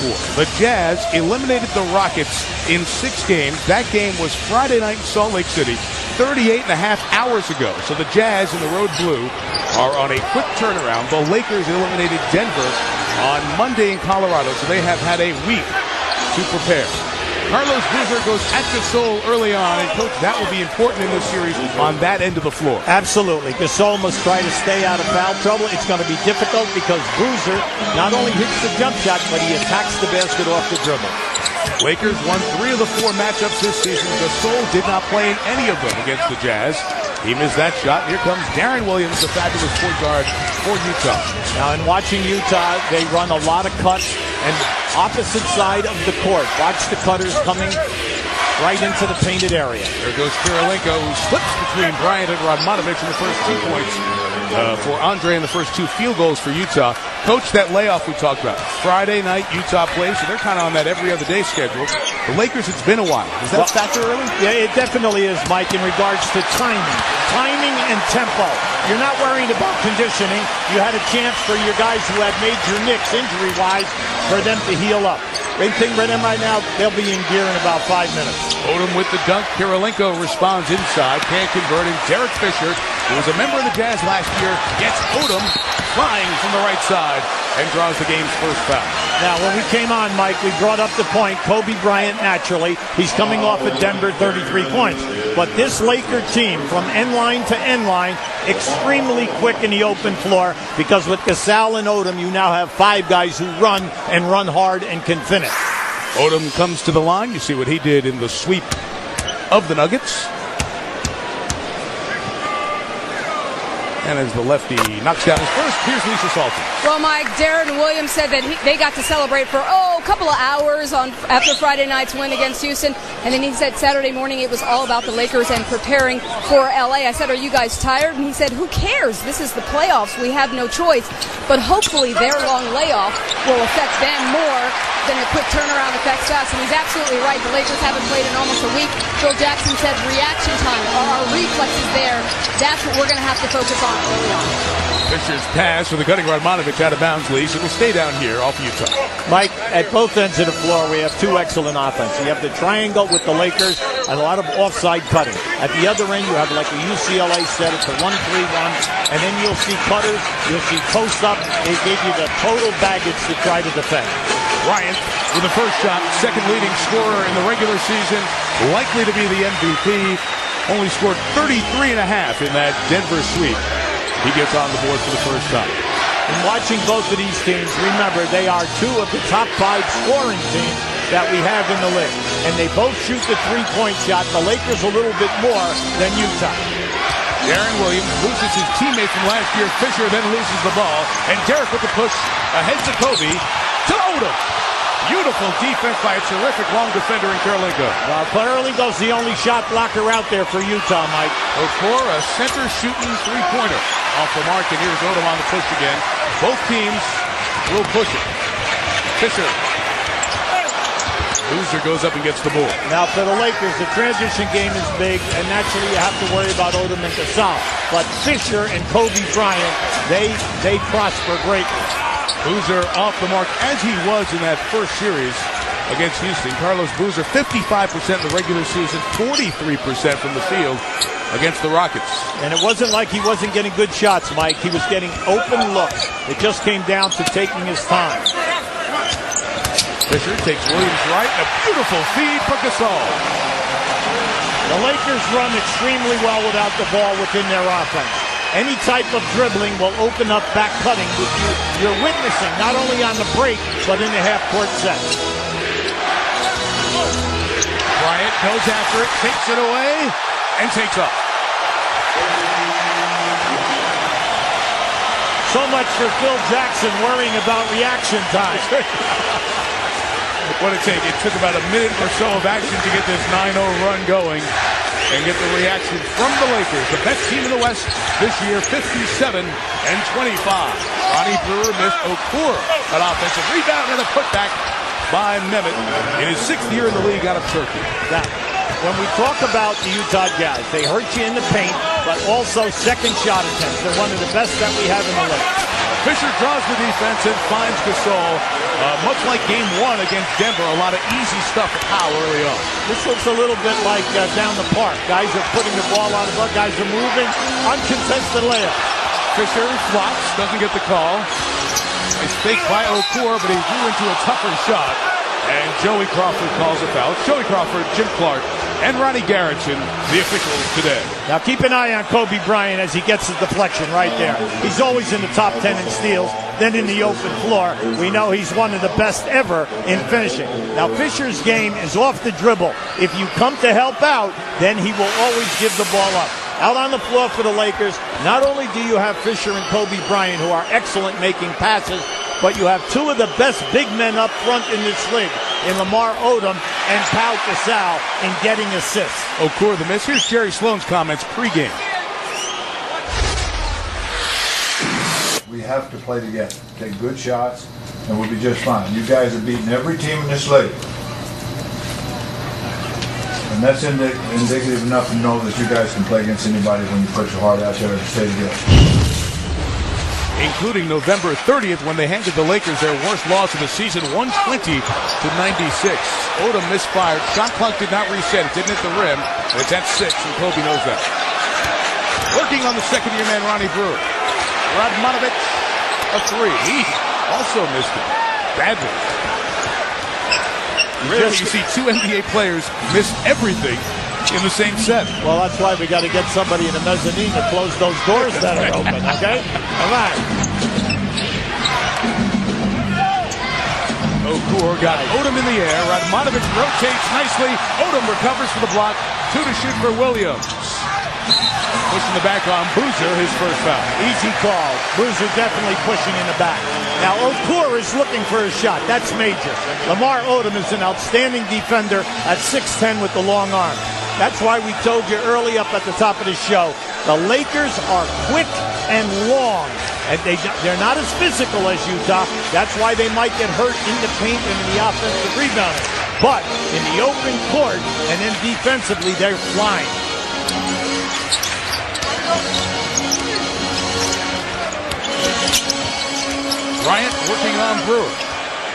score. The Jazz eliminated the Rockets in 6 games. That game was Friday night in Salt Lake City, 38 and a half hours ago. So the Jazz in the road blue are on a quick turnaround. The Lakers eliminated Denver on Monday in Colorado, so they have had a week to prepare. Carlos Boozer goes at Gasol early on, and Coach, that will be important in this series on that end of the floor. Absolutely. Gasol must try to stay out of foul trouble. It's going to be difficult because Boozer not only hits the jump shot, but he attacks the basket off the dribble. Lakers won 3 of the 4 matchups this season. Gasol did not play in any of them against the Jazz. He missed that shot. Here comes Darren Williams, the fabulous point guard for Utah. Now, in watching Utah, they run a lot of cuts and opposite side of the court. Watch the cutters coming right into the painted area. There goes Kirilenko, who slips between Bryant and Radmanovich in the first 2 points for Andre in the first 2 field goals for Utah. Coach, that layoff we talked about. Friday night Utah plays, so they're kind of on that every other day schedule. The Lakers, it's been a while. Does that factor early? Yeah, it definitely is, Mike, in regards to timing and tempo. You're not worried about conditioning. You had a chance for your guys who had major nicks injury-wise for them to heal up. Big thing for them right now, they'll be in gear in about 5 minutes. Odom with the dunk. Kirilenko responds inside. Can't convert him. Derek Fisher, who was a member of the Jazz last year, gets Odom flying from the right side and draws the game's first foul. Now, when we came on, Mike, we brought up the point. Kobe Bryant, naturally, he's coming off at Denver, 33 points. But this Laker team, from end line to end line, extremely quick in the open floor, because with Gasol and Odom, you now have 5 guys who run and run hard and can finish. Odom comes to the line. You see what he did in the sweep of the Nuggets. And as the lefty knocks down his first, here's Lisa Salton. Well, Mike, Darren Williams said that they got to celebrate for, a couple of hours after Friday night's win against Houston. And then he said Saturday morning it was all about the Lakers and preparing for L.A. I said, are you guys tired? And he said, who cares? This is the playoffs. We have no choice. But hopefully their long layoff will affect them more than a quick turnaround affects us. And he's absolutely right. The Lakers haven't played in almost a week. Phil Jackson said reaction time. Are our reflexes there? That's what we're going to have to focus on early on. Fisher's pass with the cutting Radmanovich out of bounds leaves. It'll stay down here off Utah. Mike, at both ends of the floor, we have 2 excellent offense. You have the triangle with the Lakers and a lot of offside cutting. At the other end, you have like a UCLA set. It's a 1-3-1. And then you'll see cutters. You'll see post-up. They gave you the total baggage to try to defend. Bryant with the first shot, second leading scorer in the regular season, likely to be the MVP. Only scored 33 and a half in that Denver sweep. He gets on the board for the first time. In watching both of these teams, remember, they are 2 of the top 5 scoring teams that we have in the league. And they both shoot the 3-point shot. The Lakers a little bit more than Utah. Darren Williams loses his teammate from last year. Fisher then loses the ball. And Derek with the push ahead to Kobe to Odom. Beautiful defense by a terrific long defender in Kirilenko. Well, Kirilenko's the only shot blocker out there for Utah, Mike. For a center shooting 3-pointer off the mark, and here's Odom on the push again. Both teams will push it. Fisher. Boozer goes up and gets the ball. Now for the Lakers, the transition game is big, and naturally you have to worry about Odom and Gasol. But Fisher and Kobe Bryant, they prosper greatly. Boozer off the mark, as he was in that first series against Houston. Carlos Boozer, 55% in the regular season, 43% from the field against the Rockets. And it wasn't like he wasn't getting good shots, Mike. He was getting open looks. It just came down to taking his time. Fisher takes Williams right, and a beautiful feed for Gasol. The Lakers run extremely well without the ball within their offense. Any type of dribbling will open up back cutting, which you're witnessing not only on the break, but in the half-court set. Bryant goes after it, takes it away, and takes off. So much for Phil Jackson worrying about reaction time. What did it take? It took about a minute or so of action to get this 9-0 run going and get the reaction from the Lakers. The best team in the West this year, 57-25. Ronnie Brewer missed. Okura, an offensive rebound and a putback by Mehmet in his 6th year in the league out of Turkey. Now, when we talk about the Utah Jazz, they hurt you in the paint, but also second shot attempts. They're one of the best that we have in the league. Fisher draws the defense and finds Gasol. Much like game one against Denver, a lot of easy stuff for Powell early on. This looks a little bit like down the park. Guys are putting the ball out of the guys are moving. Uncontested layup. Fisher flops, doesn't get the call. It's faked by Okur, but he grew into a tougher shot. And Joey Crawford calls a foul. Joey Crawford, Jim Clark, and Ronnie Garretson, the officials today. Now keep an eye on Kobe Bryant as he gets the deflection right there. He's always in the top 10 in steals, then in the open floor. We know he's one of the best ever in finishing. Now Fisher's game is off the dribble. If you come to help out, then he will always give the ball up. Out on the floor for the Lakers, not only do you have Fisher and Kobe Bryant, who are excellent making passes, but you have two of the best big men up front in this league, in Lamar Odom and Pau Gasol, in getting assists. Okur the miss. Here's Jerry Sloan's comments pregame. We have to play together, take good shots, and we'll be just fine. You guys are beating every team in this league. And that's indicative enough to know that you guys can play against anybody when you put your heart out there and stay together. Including November 30th when they handed the Lakers their worst loss of the season, 120-96. Odom misfired. Shot clock did not reset. It didn't hit the rim. It's at 6, and Kobe knows that. Working on the second-year man, Ronnie Brewer. Radmanovic, a 3. He also missed it badly. Rarely you see two NBA players miss everything in the same set. Well, that's why we got to get somebody in the mezzanine to close those doors that are open, okay? Come on. Okur got Odom in the air. Radmanovic rotates nicely. Odom recovers for the block. 2 to shoot for Williams. Pushing the back on Boozer, his first foul. Easy call. Boozer definitely pushing in the back. Now, Okur is looking for a shot. That's major. Lamar Odom is an outstanding defender at 6'10" with the long arm. That's why we told you early up at the top of the show, the Lakers are quick and long. And they're not as physical as Utah. That's why they might get hurt in the paint and in the offensive rebounding. But in the open court and then defensively, they're flying. Bryant working on Brewer.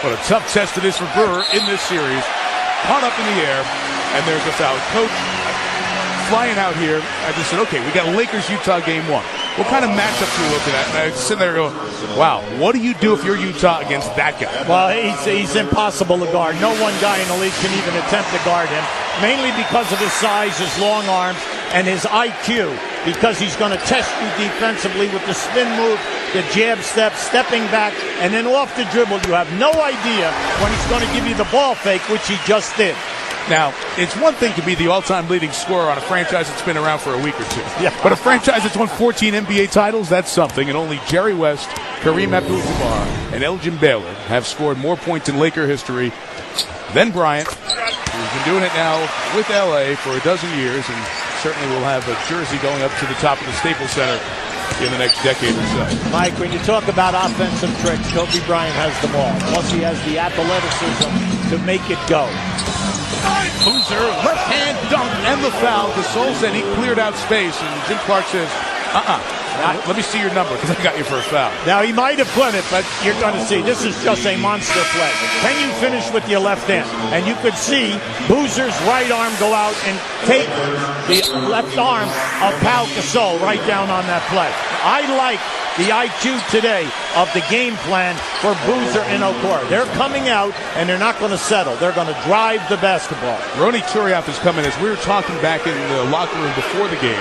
What a tough test it is for Brewer in this series. Caught up in the air, and there's a foul. Coach flying out here. I just said, okay, we got Lakers-Utah game 1. What kind of matchups are we looking at? And I sit there going, wow, what do you do if you're Utah against that guy? Well, he's impossible to guard. No one guy in the league can even attempt to guard him, mainly because of his size, his long arms, and his IQ, because he's going to test you defensively with the spin move, the jab step, stepping back, and then off the dribble. You have no idea when he's going to give you the ball fake, which he just did. Now, it's one thing to be the all-time leading scorer on a franchise that's been around for a week or two. Yeah. But a franchise that's won 14 NBA titles, that's something. And only Jerry West, Kareem Abdul-Jabbar, and Elgin Baylor have scored more points in Laker history than Bryant, who's been doing it now with L.A. for a dozen years, and certainly will have a jersey going up to the top of the Staples Center in the next decade or so. Mike, when you talk about offensive tricks, Kobe Bryant has them all. Plus, he has the athleticism to make it go. Boozer, left hand dunk, and the foul. Gasol said he cleared out space, and Jim Clark says, let me see your number, because I got your first foul. Now, he might have put it, but you're going to see. This is just a monster play. Can you finish with your left hand? And you could see Boozer's right arm go out and take the left arm of Pau Gasol right down on that play. I like the IQ today of the game plan for Boozer and Okur. They're coming out, and they're not going to settle. They're going to drive the basketball. Ronny Turiaf is coming. As we were talking back in the locker room before the game,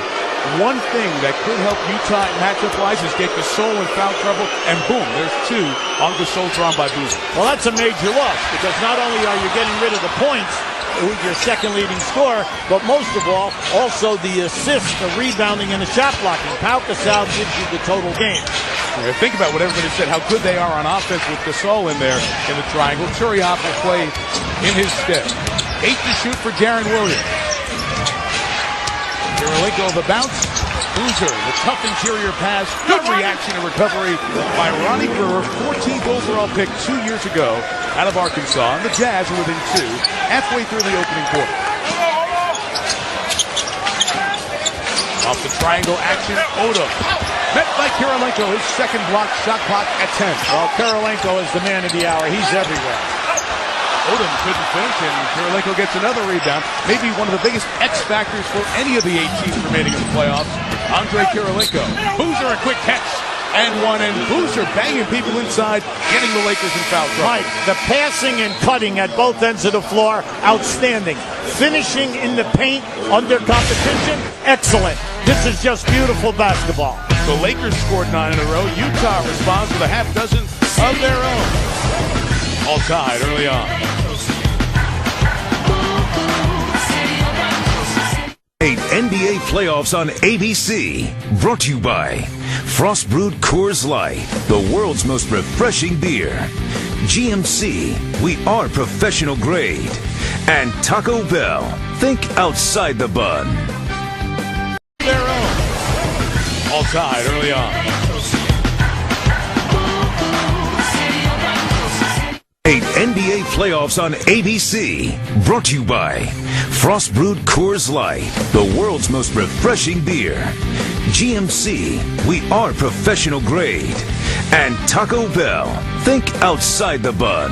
one thing that could help Utah matchup-wise is get Gasol in foul trouble, and boom, there's 2 on Gasol drawn by Boozer. Well, that's a major loss, because not only are you getting rid of the points, who's your second leading scorer, but most of all, also the assist, the rebounding, and the shot blocking. Pau Gasol gives you the total game. Yeah, think about what everybody said, how good they are on offense with Gasol in there in the triangle. Turiaf will play in his stead. 8 to shoot for Jaren Williams. Kirilenko the bounce. Boozer, the tough interior pass. Good reaction and recovery by Ronnie Brewer, 14th overall pick 2 years ago out of Arkansas. And the Jazz are within 2, halfway through the opening quarter. Off the triangle action, Odom. Met by Kirilenko, his second block, shot clock at 10. Well, Kirilenko is the man of the hour. He's everywhere. Odom couldn't finish, and Kirilenko gets another rebound. Maybe one of the biggest X factors for any of the 8 teams remaining in the playoffs. Andre Kirilenko. Boozer, a quick catch. And one, and Boozer banging people inside, getting the Lakers in foul trouble. Mike, the passing and cutting at both ends of the floor, outstanding. Finishing in the paint under competition, excellent. This is just beautiful basketball. The Lakers scored 9 in a row. Utah responds with a half dozen of their own. All tied early on. NBA playoffs on ABC. Brought to you by Frost Brewed Coors Light, the world's most refreshing beer. GMC, we are professional grade. And Taco Bell, think outside the bun. Their own. All tied early on. 8 NBA playoffs on ABC. Brought to you by Frost Brewed Coors Light, the world's most refreshing beer. GMC, we are professional grade. And Taco Bell, think outside the bun.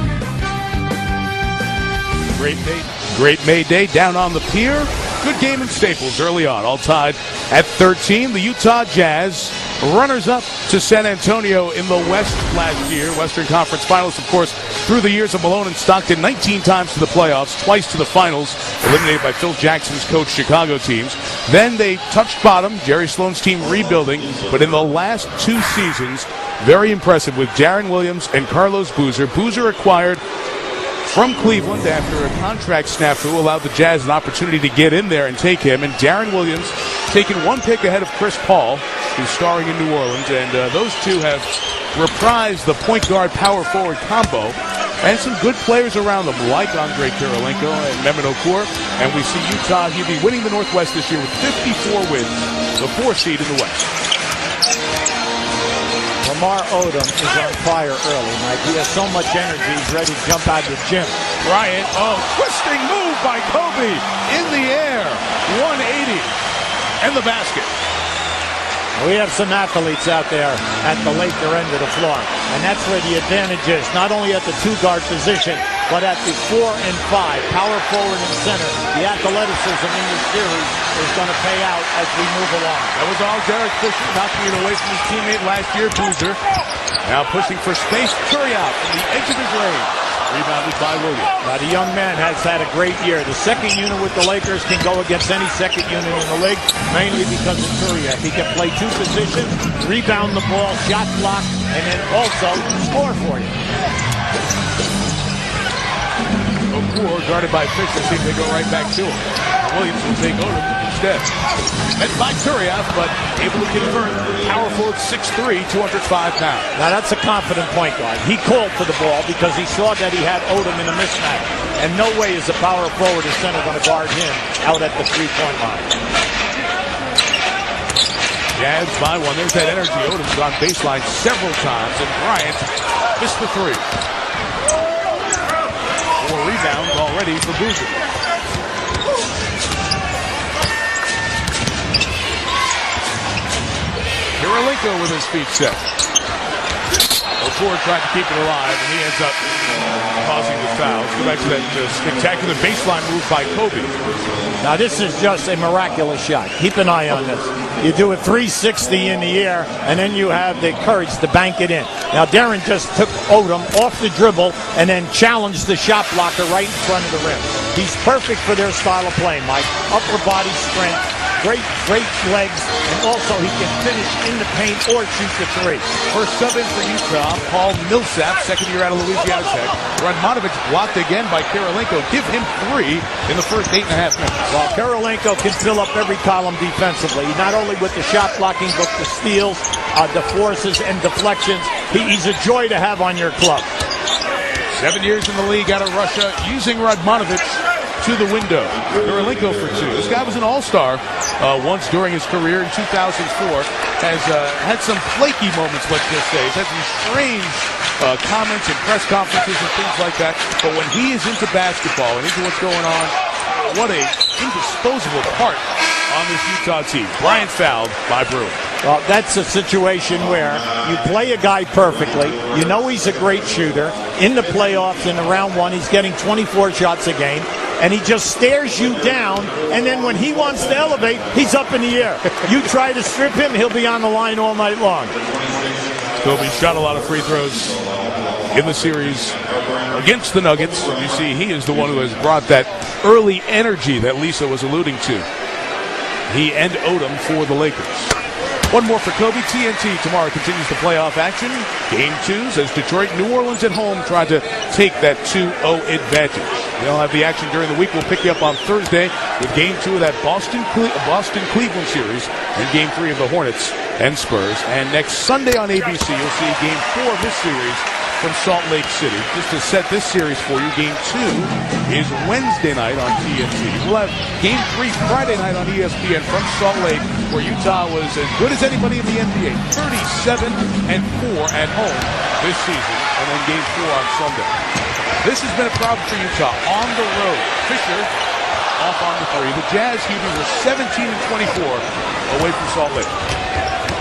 Great May Day down on the pier. Good game in Staples early on. All tied at 13. The Utah Jazz, runners-up to San Antonio in the West last year. Western Conference Finals, of course, through the years of Malone and Stockton, 19 times to the playoffs, twice to the finals, eliminated by Phil Jackson's coach Chicago teams. Then they touched bottom, Jerry Sloan's team rebuilding, but in the last 2 seasons, very impressive with Darren Williams and Carlos Boozer. Boozer acquired from Cleveland after a contract snafu allowed the Jazz an opportunity to get in there and take him. And Darren Williams taken 1 pick ahead of Chris Paul, who's starring in New Orleans. And those two have reprised the point guard power forward combo. And some good players around them, like Andre Kirilenko and Mehmet Okur. And we see Utah here be winning the Northwest this year with 54 wins, the 4th seed in the West. Lamar Odom is on fire early, Mike. He has so much energy, he's ready to jump out of the gym. Bryant, twisting move by Kobe in the air, 180, and the basket. We have some athletes out there at the Laker end of the floor, and that's where the advantage is, not only at the 2-guard position, but at the 4 and 5, power forward and center. The athleticism in this series is going to pay out as we move along. That was all Derek Fisher knocking it away from his teammate last year, Boozer. Now pushing for space, Curry out from the edge of his range. Rebounded by Williams. Now the young man has had a great year. The second unit with the Lakers can go against any second unit in the league, mainly because of Turiaf. He can play 2 positions, rebound the ball, shot block, and then also score for you. Okur guarded by Fisher. See if they go right back to him. Williams will take Odom instead. Met by Turiaf, but able to convert. Power forward 6'3", 205 pounds. Now that's a confident point guard. He called for the ball because he saw that he had Odom in a mismatch. And no way is the power forward or center going to guard him out at the 3-point line. Jazz by 1. There's that energy. Odom's on baseline several times, and Bryant missed the 3. 4 rebounds already for Boozer. Kirilenko with his feet set. Okur tried to keep it alive, and he ends up causing the foul. Let's go back to that spectacular baseline move by Kobe. Now this is just a miraculous shot. Keep an eye on this. You do a 360 in the air, and then you have the courage to bank it in. Now Darren just took Odom off the dribble and then challenged the shot blocker right in front of the rim. He's perfect for their style of playing, Mike. Upper body strength, great legs, and also he can finish in the paint or shoot the 3. First sub in for Utah, Paul Millsap, second year out of Louisiana Tech. Radmanovic blocked again by Kirilenko. Give him 3 in the first 8.5 minutes. Well, Kirilenko can fill up every column defensively, not only with the shot blocking, but the steals, the forces, and deflections. He's a joy to have on your club. 7 years in the league out of Russia, using Radmanovic to the window. Kirilenko for 2. This guy was an all-star once during his career in 2004. Has had some flaky moments, let's just say. He's had some strange comments in press conferences and things like that. But when he is into basketball and into what's going on, what a indisposable part on this Utah team. Bryant fouled by Brewer. Well, that's a situation where you play a guy perfectly. You know he's a great shooter. In the playoffs, in the round one, he's getting 24 shots a game. And he just stares you down, and then when he wants to elevate, he's up in the air. You try to strip him, he'll be on the line all night long. Kobe shot a lot of free throws in the series against the Nuggets. You see, he is the one who has brought that early energy that Lisa was alluding to. He and Odom for the Lakers. One more for Kobe. TNT tomorrow continues the playoff action. Game 2 as Detroit, New Orleans at home tried to take that 2-0 advantage. They'll have the action during the week. We'll pick you up on Thursday with Game 2 of that Boston-Cleveland series and Game 3 of the Hornets and Spurs. And next Sunday on ABC, you'll see Game 4 of this series from Salt Lake City. Just to set this series for you, Game 2 is Wednesday night on TNT. We'll have Game 3 Friday night on ESPN from Salt Lake, where Utah was as good as anybody in the NBA, 37-4 at home this season, and then Game 4 on Sunday. This has been a problem for Utah on the road. Fisher off on the 3. The Jazz Houston were 17-24 away from Salt Lake.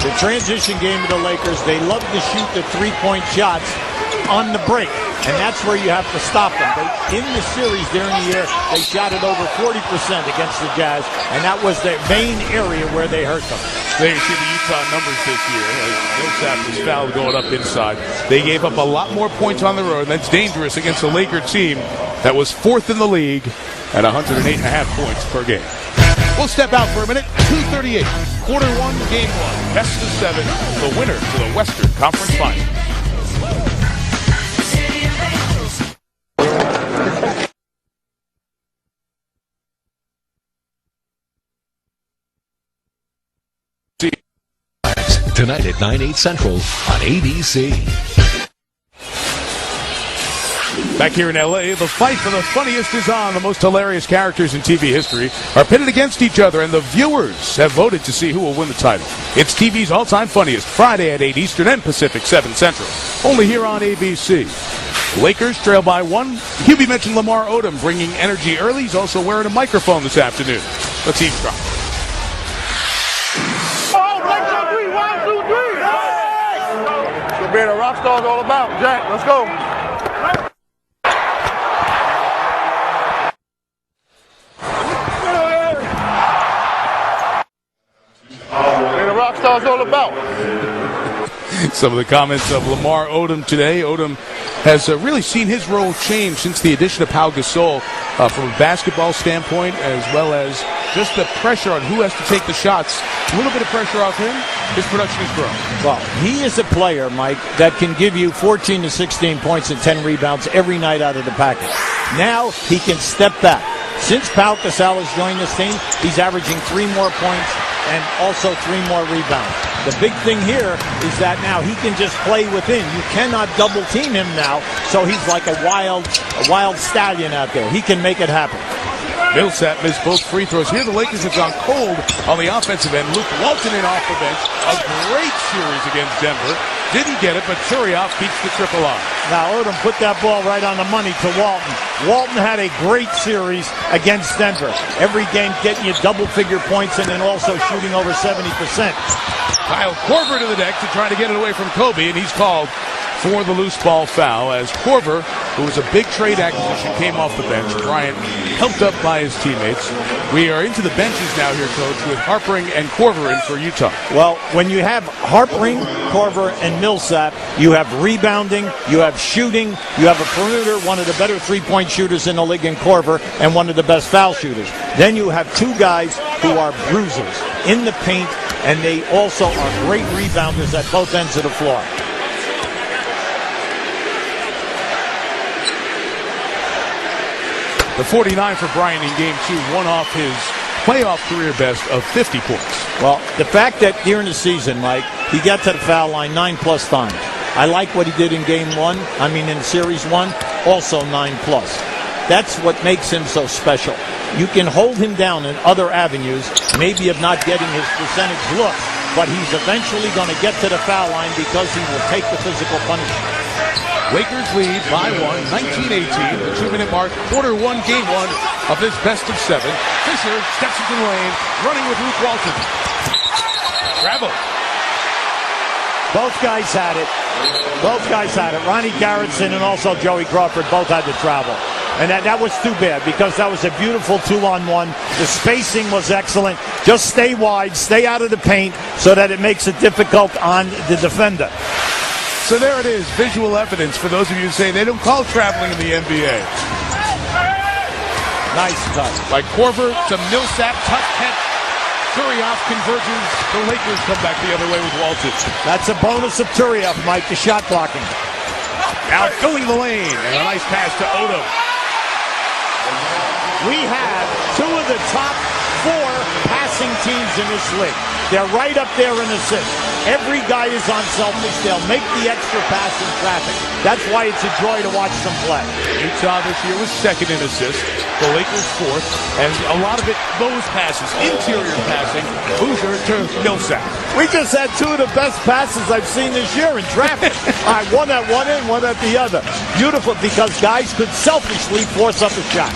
The transition game of the Lakers, they love to shoot the three-point shots on the break, and that's where you have to stop them. In the series during the year, they shot it over 40% against the Jazz, and that was their main area where they hurt them. There you see the Utah numbers this year. Millsap was fouled going up inside. They gave up a lot more points on the road, and that's dangerous against a Laker team that was 4th in the league at 108.5 points per game. We'll step out for a minute. 2:38, quarter 1, game 1, best of 7, the winner to the Western Conference Finals. Tonight at 9/8 Central on ABC. Back here in L.A., the fight for the funniest is on. The most hilarious characters in TV history are pitted against each other, and the viewers have voted to see who will win the title. It's TV's all-time funniest, Friday at 8 Eastern and Pacific, 7 Central. Only here on ABC. Lakers trail by 1. Hubie mentioned Lamar Odom bringing energy early. He's also wearing a microphone this afternoon. Let's eavesdrop. Being a rock star is all about. Jack, let's go. Being a rock star is all about. Some of the comments of Lamar Odom today. Odom has really seen his role change since the addition of Pau Gasol from a basketball standpoint, as well as just the pressure on who has to take the shots. A little bit of pressure off him. His production has grown. Well, he is a player, Mike, that can give you 14 to 16 points and 10 rebounds every night out of the package. Now he can step back. Since Pau Gasol has joined this team, he's averaging 3 more points and also 3 more rebounds. The big thing here is that now he can just play within. You cannot double team him now, so he's like a wild stallion out there. He can make it happen. Millsap missed both free throws. Here the Lakers have gone cold on the offensive end. Luke Walton in off the bench. A great series against Denver. Didn't get it, but Turioff keeps the triple on. Now Odom put that ball right on the money to Walton. Walton had a great series against Denver. Every game getting you double-figure points and then also shooting over 70%. Kyle Korver to the deck to try to get it away from Kobe, and he's called for the loose ball foul as Korver, who was a big trade acquisition, came off the bench. Bryant helped up by his teammates. We are into the benches now here, Coach, with Harpering and Korver in for Utah. Well, when you have Harpering, Korver, and Millsap, you have rebounding, you have shooting, you have a perimeter, one of the better three-point shooters in the league in Korver, and one of the best foul shooters. Then you have 2 guys who are bruisers in the paint, and they also are great rebounders at both ends of the floor. The 49 for Bryant in Game 2, one off his playoff career best of 50 points. Well, the fact that during the season, Mike, he got to the foul line 9+ times. I like what he did in Game 1. In Series 1, also 9+. That's what makes him so special. You can hold him down in other avenues, maybe of not getting his percentage look, but he's eventually going to get to the foul line because he will take the physical punishment. Lakers lead by 1, 19-18, the 2-minute mark, quarter 1, game 1 of this best of 7. Fisher steps into the lane, running with Luke Walton. Travel. Both guys had it. Both guys had it. Ronnie Garrettson and also Joey Crawford both had to travel. And that was too bad because that was a beautiful 2-on-1. The spacing was excellent. Just stay wide, stay out of the paint so that it makes it difficult on the defender. So there it is, visual evidence for those of you who say they don't call traveling in the NBA. Nice touch. By Korver to Millsap, tough catch. Turioff converges. The Lakers come back the other way with Walton. That's a bonus of Turioff, Mike, the shot blocking. Now filling the lane, and a nice pass to Odo. We have two of the top 4 passing teams in this league. They're right up there in assists. Every guy is on selfish. They'll make the extra pass in traffic. That's why it's a joy to watch them play. Utah this year was second in assists. The Lakers 4th. And a lot of it, those passes, interior passing. Boozer to Millsap. We just had 2 of the best passes I've seen this year in traffic. All right, one at one end, one at the other. Beautiful because guys could selfishly force up a shot.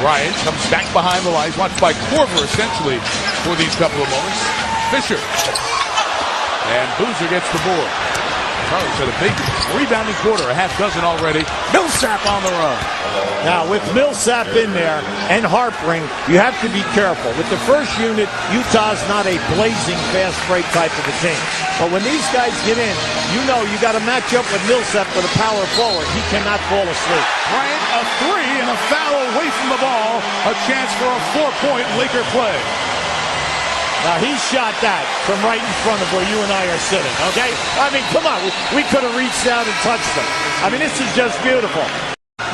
Bryant comes back behind the lines, watched by Korver essentially for these couple of moments. Fisher. And Boozer gets the board. Charlie's had a big rebounding quarter, a half dozen already. Millsap on the run. Now, with Millsap in there and Harpering, you have to be careful. With the first unit, Utah's not a blazing fast break type of a team. But when these guys get in, you know you got to match up with Millsap with a power forward. He cannot fall asleep. Bryant, a 3 and a foul away from the ball. A chance for a 4-point Laker play. Now, he shot that from right in front of where you and I are sitting, okay? I mean, come on. We could have reached out and touched them. I mean, this is just beautiful.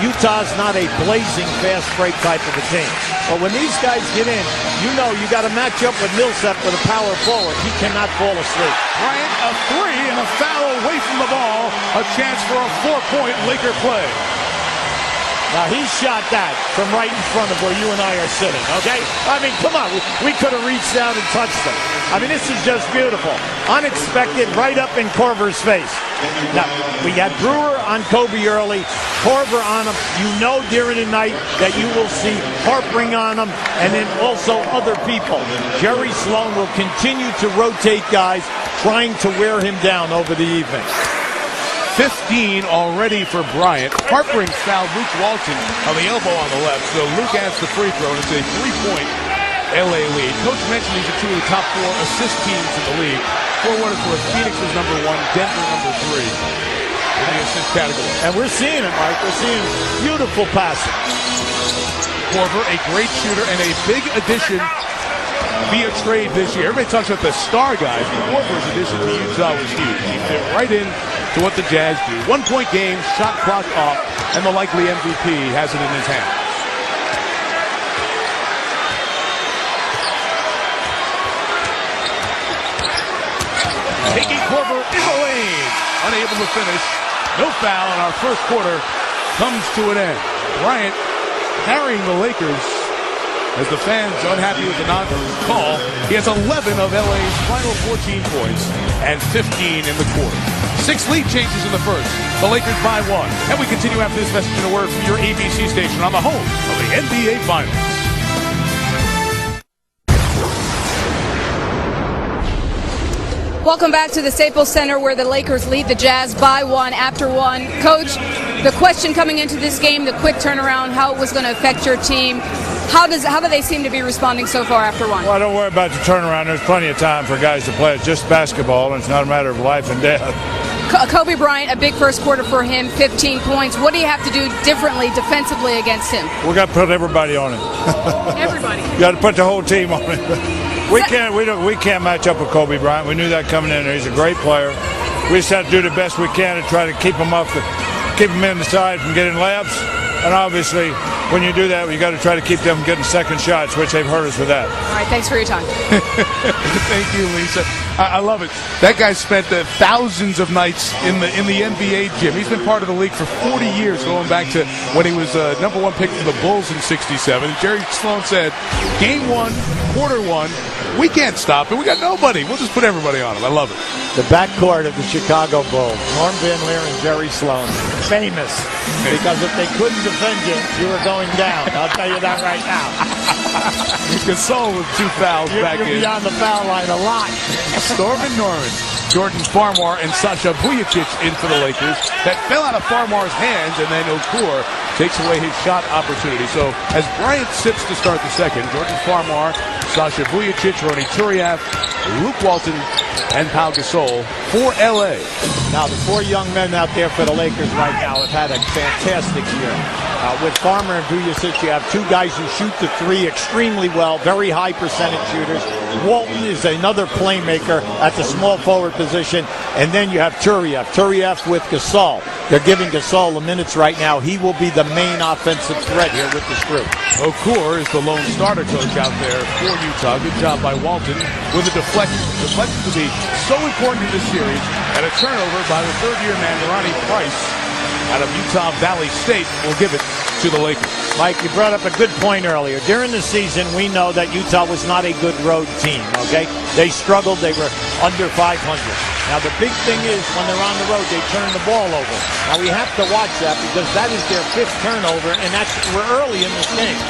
Utah's not a blazing fast break type of a team. But when these guys get in, you know you got to match up with Millsap with a power forward. He cannot fall asleep. Bryant, a 3 and a foul away from the ball. A chance for a 4-point Laker play. Now, he shot that from right in front of where you and I are sitting, okay? I mean, come on. We could have reached out and touched them. I mean, this is just beautiful. Unexpected, right up in Korver's face. Now, we got Brewer on Kobe early, Korver on him. You know during the night that you will see Harpering on him, and then also other people. Jerry Sloan will continue to rotate guys, trying to wear him down over the evening. 15 already for Bryant. Harpering fouled Luke Walton on the elbow on the left, so Luke adds the free throw, and it's a 3-point LA lead. Coach mentioned these are 2 of the top 4 assist teams in the league. For what it's worth, Phoenix is number 1, Denver number 3 in the assist category. And we're seeing it, Mike. We're seeing beautiful passing. Korver, a great shooter and a big addition via trade this year. Everybody talks about the star guys, but Korver's addition to Utah was huge. He fit right in to what the Jazz do. 1-point game, shot clock off, and the likely MVP has it in his hand. Taking Korver in the lane, unable to finish. No foul, and our first quarter comes to an end. Bryant carrying the Lakers as the fans unhappy with the non-call. He has 11 of LA's final 14 points and 15 in the quarter. 6 lead changes in the first. The Lakers by 1. And we continue after this message and a word from your ABC station on the home of the NBA Finals. Welcome back to the Staples Center where the Lakers lead the Jazz by 1 after 1. Coach, the question coming into this game, the quick turnaround, how it was going to affect your team. How do they seem to be responding so far after 1? Well, don't worry about the turnaround. There's plenty of time for guys to play. It's just basketball, and it's not a matter of life and death. Kobe Bryant, a big first quarter for him, 15 points. What do you have to do differently defensively against him? We got to put everybody on it. Everybody. You got to put the whole team on it. We can't match up with Kobe Bryant. We knew that coming in there. He's a great player. We just have to do the best we can to try to keep him in the side from getting layups. And obviously, when you do that, you got to try to keep them getting second shots, which they've hurt us with that. All right, thanks for your time. Thank you, Lisa. I love it. That guy spent thousands of nights in the NBA gym. He's been part of the league for 40 years, going back to when he was number 1 pick for the Bulls in '67. Jerry Sloan said, Game 1, Quarter 1, we can't stop it. We got nobody. We'll just put everybody on him. I love it. The backcourt of the Chicago Bulls, Norm Van Leer and Jerry Sloan, famous. Because if they couldn't defend you, you were going down. I'll tell you that right now. Gasol with 2 fouls back You're in. beyond the foul line a lot. Storm and Norman. Jordan Farmar and Sasha Vujacic in for the Lakers. That fell out of Farmar's hands, and then Okur takes away his shot opportunity. So as Bryant sits to start the second, Jordan Farmar, Sasha Vujacic, Ronny Turiaf, Luke Walton, and Pau Gasol for L.A. Now, the 4 young men out there for the Lakers right now have had a fantastic year. With Farmer and Vujacic, you have 2 guys who shoot the 3 extremely well, very high percentage shooters. Walton is another playmaker at the small forward position. And then you have Turiaf with Gasol. They're giving Gasol the minutes right now. He will be the main offensive threat here with this group. Okur is the lone starter coach out there for Utah. Good job by Walton with a deflection. Deflection to be so important in this series. And a turnover by the third-year man, Ronnie Price, out of Utah Valley State, will give it to the Lakers. Mike, you brought up a good point earlier. During the season, we know that Utah was not a good road team, okay? They struggled. They were under 500. Now, the big thing is when they're on the road, they turn the ball over. Now, we have to watch that because that is their 5th turnover, and we're early in this game.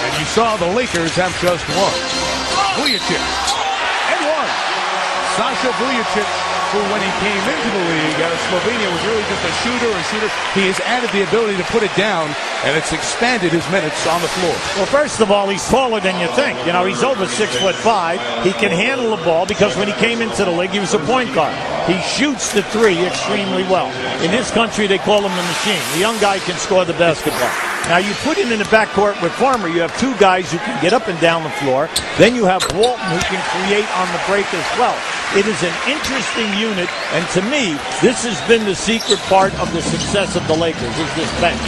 And you saw the Lakers have just one. Vujacic. And one. Sasha Vujacic, who when he came into the league out of Slovenia was really just a shooter. He has added the ability to put it down, and it's expanded his minutes on the floor. Well, first of all, he's taller than you think. You know, he's over 6'5". He can handle the ball because when he came into the league, he was a point guard. He shoots the 3 extremely well. In this country, they call him the machine. The young guy can score the basketball. Now, you put him in the backcourt with Farmer. You have 2 guys who can get up and down the floor. Then you have Walton who can create on the break as well. It is an interesting unit, and to me, this has been the secret part of the success of the Lakers, is this bench.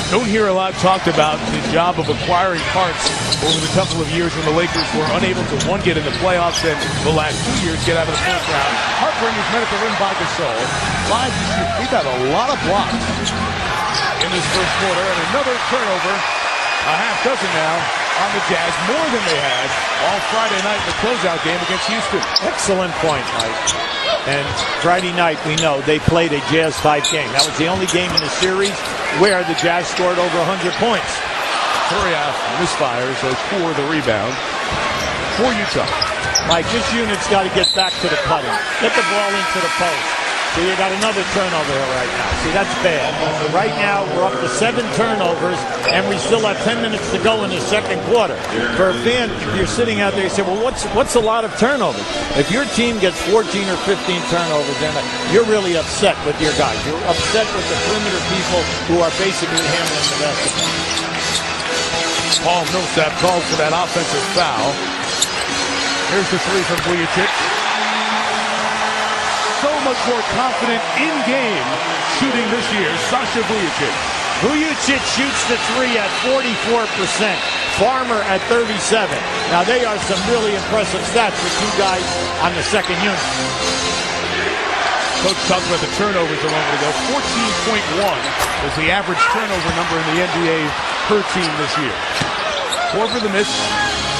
Don't hear a lot talked about the job of acquiring parts over the couple of years when the Lakers were unable to, one, get in the playoffs, and the last 2 years get out of the first round. Harper is met at the rim by Gasol. 5 to shoot. We've got a lot of blocks in this first quarter, and another turnover, a half dozen now, on the Jazz, more than they had all Friday night in the closeout game against Houston. Excellent point, Mike. And Friday night, we know, they played a Jazz 5 game. That was the only game in the series where the Jazz scored over 100 points. Turiaf misfires, so poor the rebound for Utah. Mike, this unit's got to get back to the cutting. Get the ball into the post. So you got another turnover here right now. See, that's bad. Right now, we're up to 7 turnovers, and we still have 10 minutes to go in the second quarter. For a fan, if you're sitting out there, you say, well, what's a lot of turnovers? If your team gets 14 or 15 turnovers, then you're really upset with your guys. You're upset with the perimeter people who are basically handling the basketball. Paul Millsap calls for that offensive foul. Here's the 3 from Vujacic. So much more confident in-game shooting this year, Sasha Vujacic. Vujacic shoots the 3 at 44%. Farmer at 37%. Now, they are some really impressive stats for 2 guys on the second unit. Coach talked about the turnovers a moment ago. 14.1 was the average turnover number in the NBA per team this year. 4 for the miss.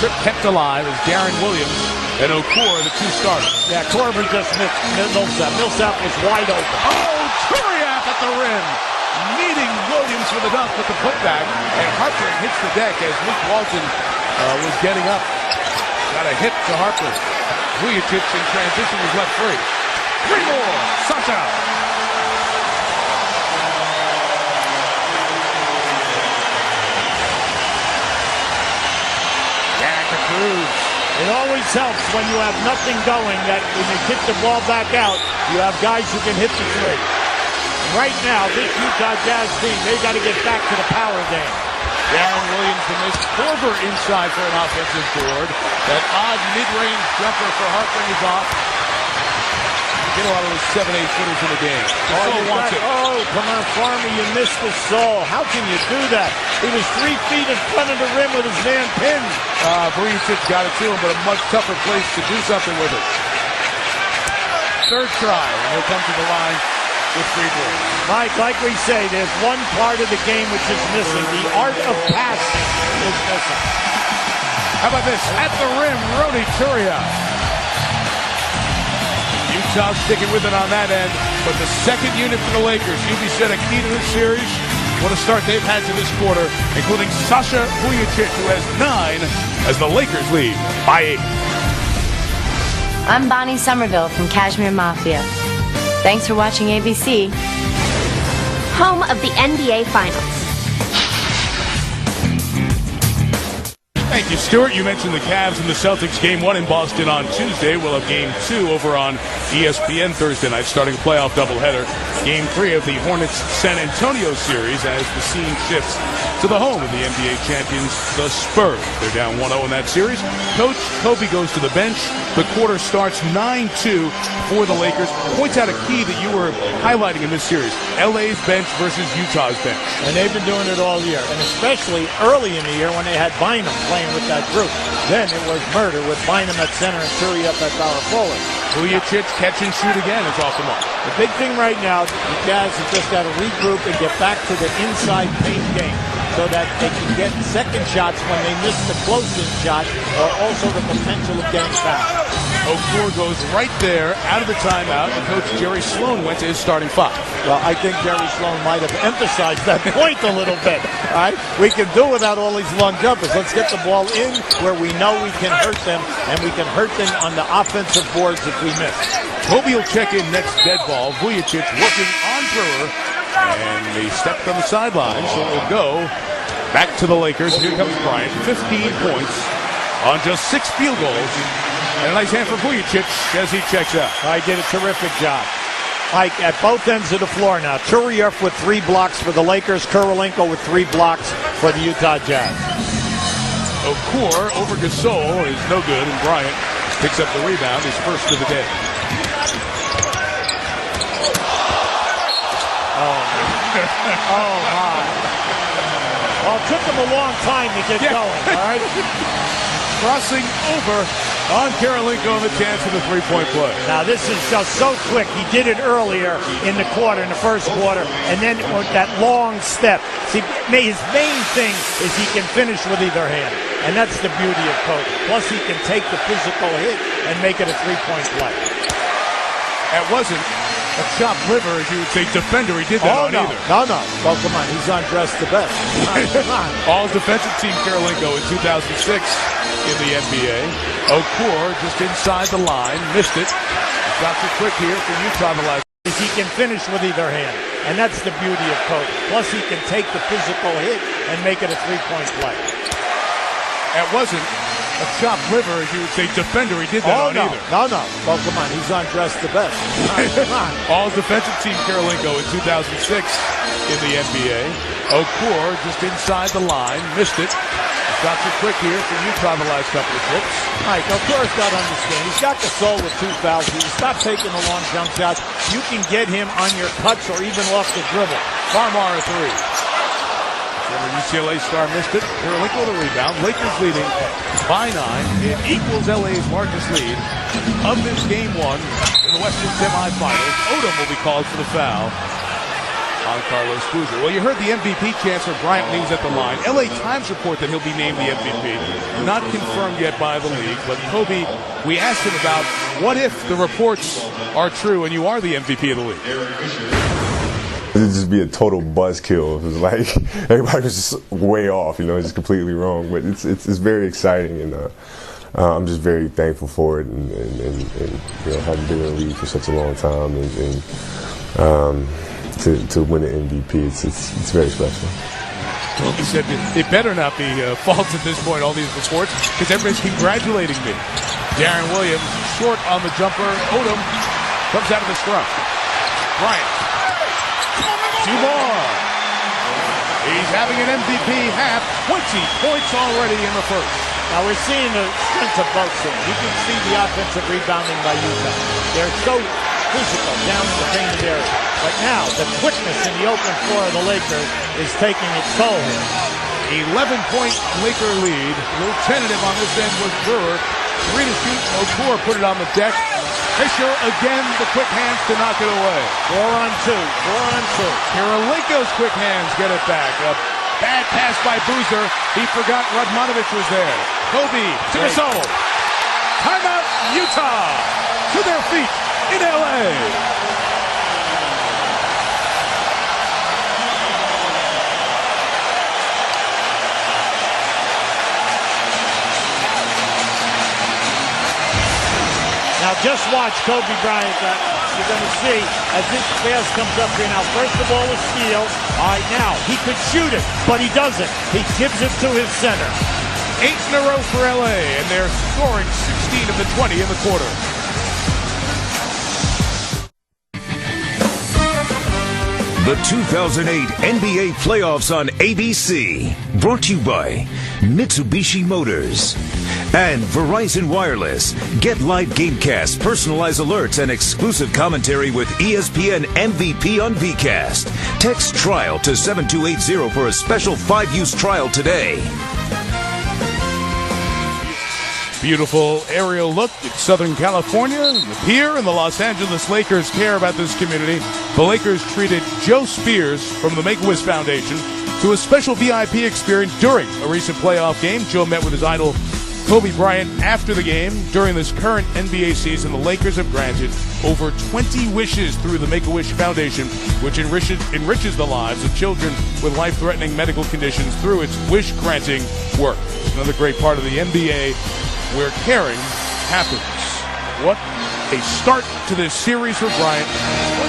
Trip kept alive as Darren Williams and Okur, the 2 starters. Yeah, Corbin just missed Millsap. Millsap was wide open. Oh, Turiaf at the rim. Meeting Williams with a dunk with the putback. And Harper hits the deck as Luke Walton was getting up. Got a hit to Harper. Vujacic in transition was left free. 3 more. Sasha. It always helps when you have nothing going that when you kick the ball back out, you have guys who can hit the 3. Right now, this Utah Jazz team, they got to get back to the power game. Darren Williams to miss. Korver inside for an offensive board. That odd mid-range jumper for Harper is off. Get a lot of those 7-8 footers in the game. Wants it. Oh, come on, Farmer, you missed the Gasol. How can you do that? He was 3 feet in front of the rim with his man pinned. Vujacic got it to him, but a much tougher place to do something with it. Third try, and he'll come to the line with free throws. Mike, like we say, there's one part of the game which is missing. The art of passing is missing. How about this? At the rim, Ronny Turiaf. Utah sticking with it on that end. But the second unit for the Lakers, UB said a key to this series. What a start they've had to this quarter, including Sasha Vujacic, who has 9 as the Lakers lead by 8. I'm Bonnie Somerville from Kashmir Mafia. Thanks for watching ABC. Home of the NBA Finals. Thank you, Stuart. You mentioned the Cavs and the Celtics game 1 in Boston on Tuesday. We'll have game 2 over on ESPN Thursday night, starting playoff doubleheader. Game 3 of the Hornets-San Antonio series as the scene shifts to the home of the NBA champions, the Spurs. They're down 1-0 in that series. Coach Kobe goes to the bench. The quarter starts 9-2 for the Lakers. Points out a key that you were highlighting in this series. LA's bench versus Utah's bench. And they've been doing it all year, and especially early in the year when they had Bynum playing with that group. Then it was murder with Bynum at center and Curry up at power forward. Vujacic catch and shoot again is off the mark. The big thing right now, the Jazz have just got to regroup and get back to the inside paint game so that they can get second shots when they miss the close-in shot, or also the potential of getting fouled. Okur goes right there out of the timeout, and Coach Jerry Sloan went to his starting 5. Well, I think Jerry Sloan might have emphasized that point a little bit. All right, we can do without all these long jumpers. Let's get the ball in where we know we can hurt them, and we can hurt them on the offensive boards if we miss. Kobe will check in next dead ball. Vujacic working on Brewer, and he stepped on the sideline, so it will go back to the Lakers. Here comes Bryant, 15 points on just 6 field goals. And a nice hand for Vujacic as he checks out. I did a terrific job. Mike, at both ends of the floor now. Turieff with 3 blocks for the Lakers. Kurylenko with 3 blocks for the Utah Jazz. Okur over Gasol is no good, and Bryant picks up the rebound, his first of the day. Oh, my. Well, it took him a long time to get going, all right? Crossing over on Kurylenko, the chance for the 3-point play. Now, this is just so quick. He did it earlier in the quarter, in the first quarter, and then with that long step. See, his main thing is he can finish with either hand, and that's the beauty of Kobe. Plus, he can take the physical hit and make it a 3-point play. That wasn't a chopped liver, as you would say, defender. He did that on either. No. Well, come on. He's undressed the best. Come on. All defensive team Kurylenko in 2006 in the NBA. Okur just inside the line, missed it. Shots are quick here for Utah the last. He can finish with either hand, and that's the beauty of Kobe. Plus, he can take the physical hit and make it a 3-point play. That wasn't a chopped liver, as you would say, defender. He did that on either. No. Well, come on. He's undressed the best. Come on. All defensive team Kurylenko in 2006 in the NBA. Okur just inside the line, missed it. Shots are quick here for Utah the last couple of trips. Mike, Okur's got to understand. He's got the soul with 2 fouls. He stop taking the long jump shots. You can get him on your cuts or even off the dribble. Farmar a 3. Former UCLA star missed it. Kurylenko with a rebound. Lakers leading by 9. It equals LA's largest lead of this game 1 in the Western semifinals. Odom will be called for the foul on Carlos Boozer. Well, you heard the MVP chance for Bryant when he was at the line. LA Times report that he'll be named the MVP. Not confirmed yet by the league, but Kobe, we asked him about what if the reports are true and you are the MVP of the league. It'd just be a total buzzkill. It was like everybody was just way off, it's completely wrong. But it's very exciting, and I'm just very thankful for it, and having been in the league for such a long time, and to win an MVP, it's very special. Well, he said it better not be false at this point, all these reports, because everybody's congratulating me. Darren Williams short on the jumper. Odom comes out of the scrum. Bryant. 2 more. He's having an MVP half. 20 points already in the first. Now we're seeing the strength of both teams. You can see the offensive rebounding by Utah. They're so physical down in the painted area. But now the quickness in the open floor of the Lakers is taking its toll here. 11-point Laker lead. A little tentative on this end was Brewer. 3 to shoot. Okur put it on the deck. Fisher again, the quick hands to knock it away. 4 on 2. Kurylenko's quick hands get it back. A bad pass by Boozer. He forgot Radmanovic was there. Kobe to Gasol. Timeout, Utah. To their feet in LA. just watch Kobe Bryant. You're going to see as this pass comes up here now. First of all, a steal. All right, now he could shoot it, but he doesn't. He gives it to his center. 8 in a row for LA, and they're scoring 16 of the 20 in the quarter. The 2008 NBA Playoffs on ABC. Brought to you by Mitsubishi Motors and Verizon Wireless. Get live gamecasts, personalized alerts, and exclusive commentary with ESPN MVP on VCast. Text TRIAL to 7280 for a special 5-use trial today. Beautiful aerial look at Southern California, the pier, and the Los Angeles Lakers care about this community. The Lakers treated Joe Spears from the Make-A-Wish Foundation to a special VIP experience during a recent playoff game. Joe met with his idol Kobe Bryant after the game. During this current NBA season, the Lakers have granted over 20 wishes through the Make-A-Wish Foundation, which enriches the lives of children with life-threatening medical conditions through its wish-granting work. Another great part of the NBA where caring happens. What a start to this series for Bryant.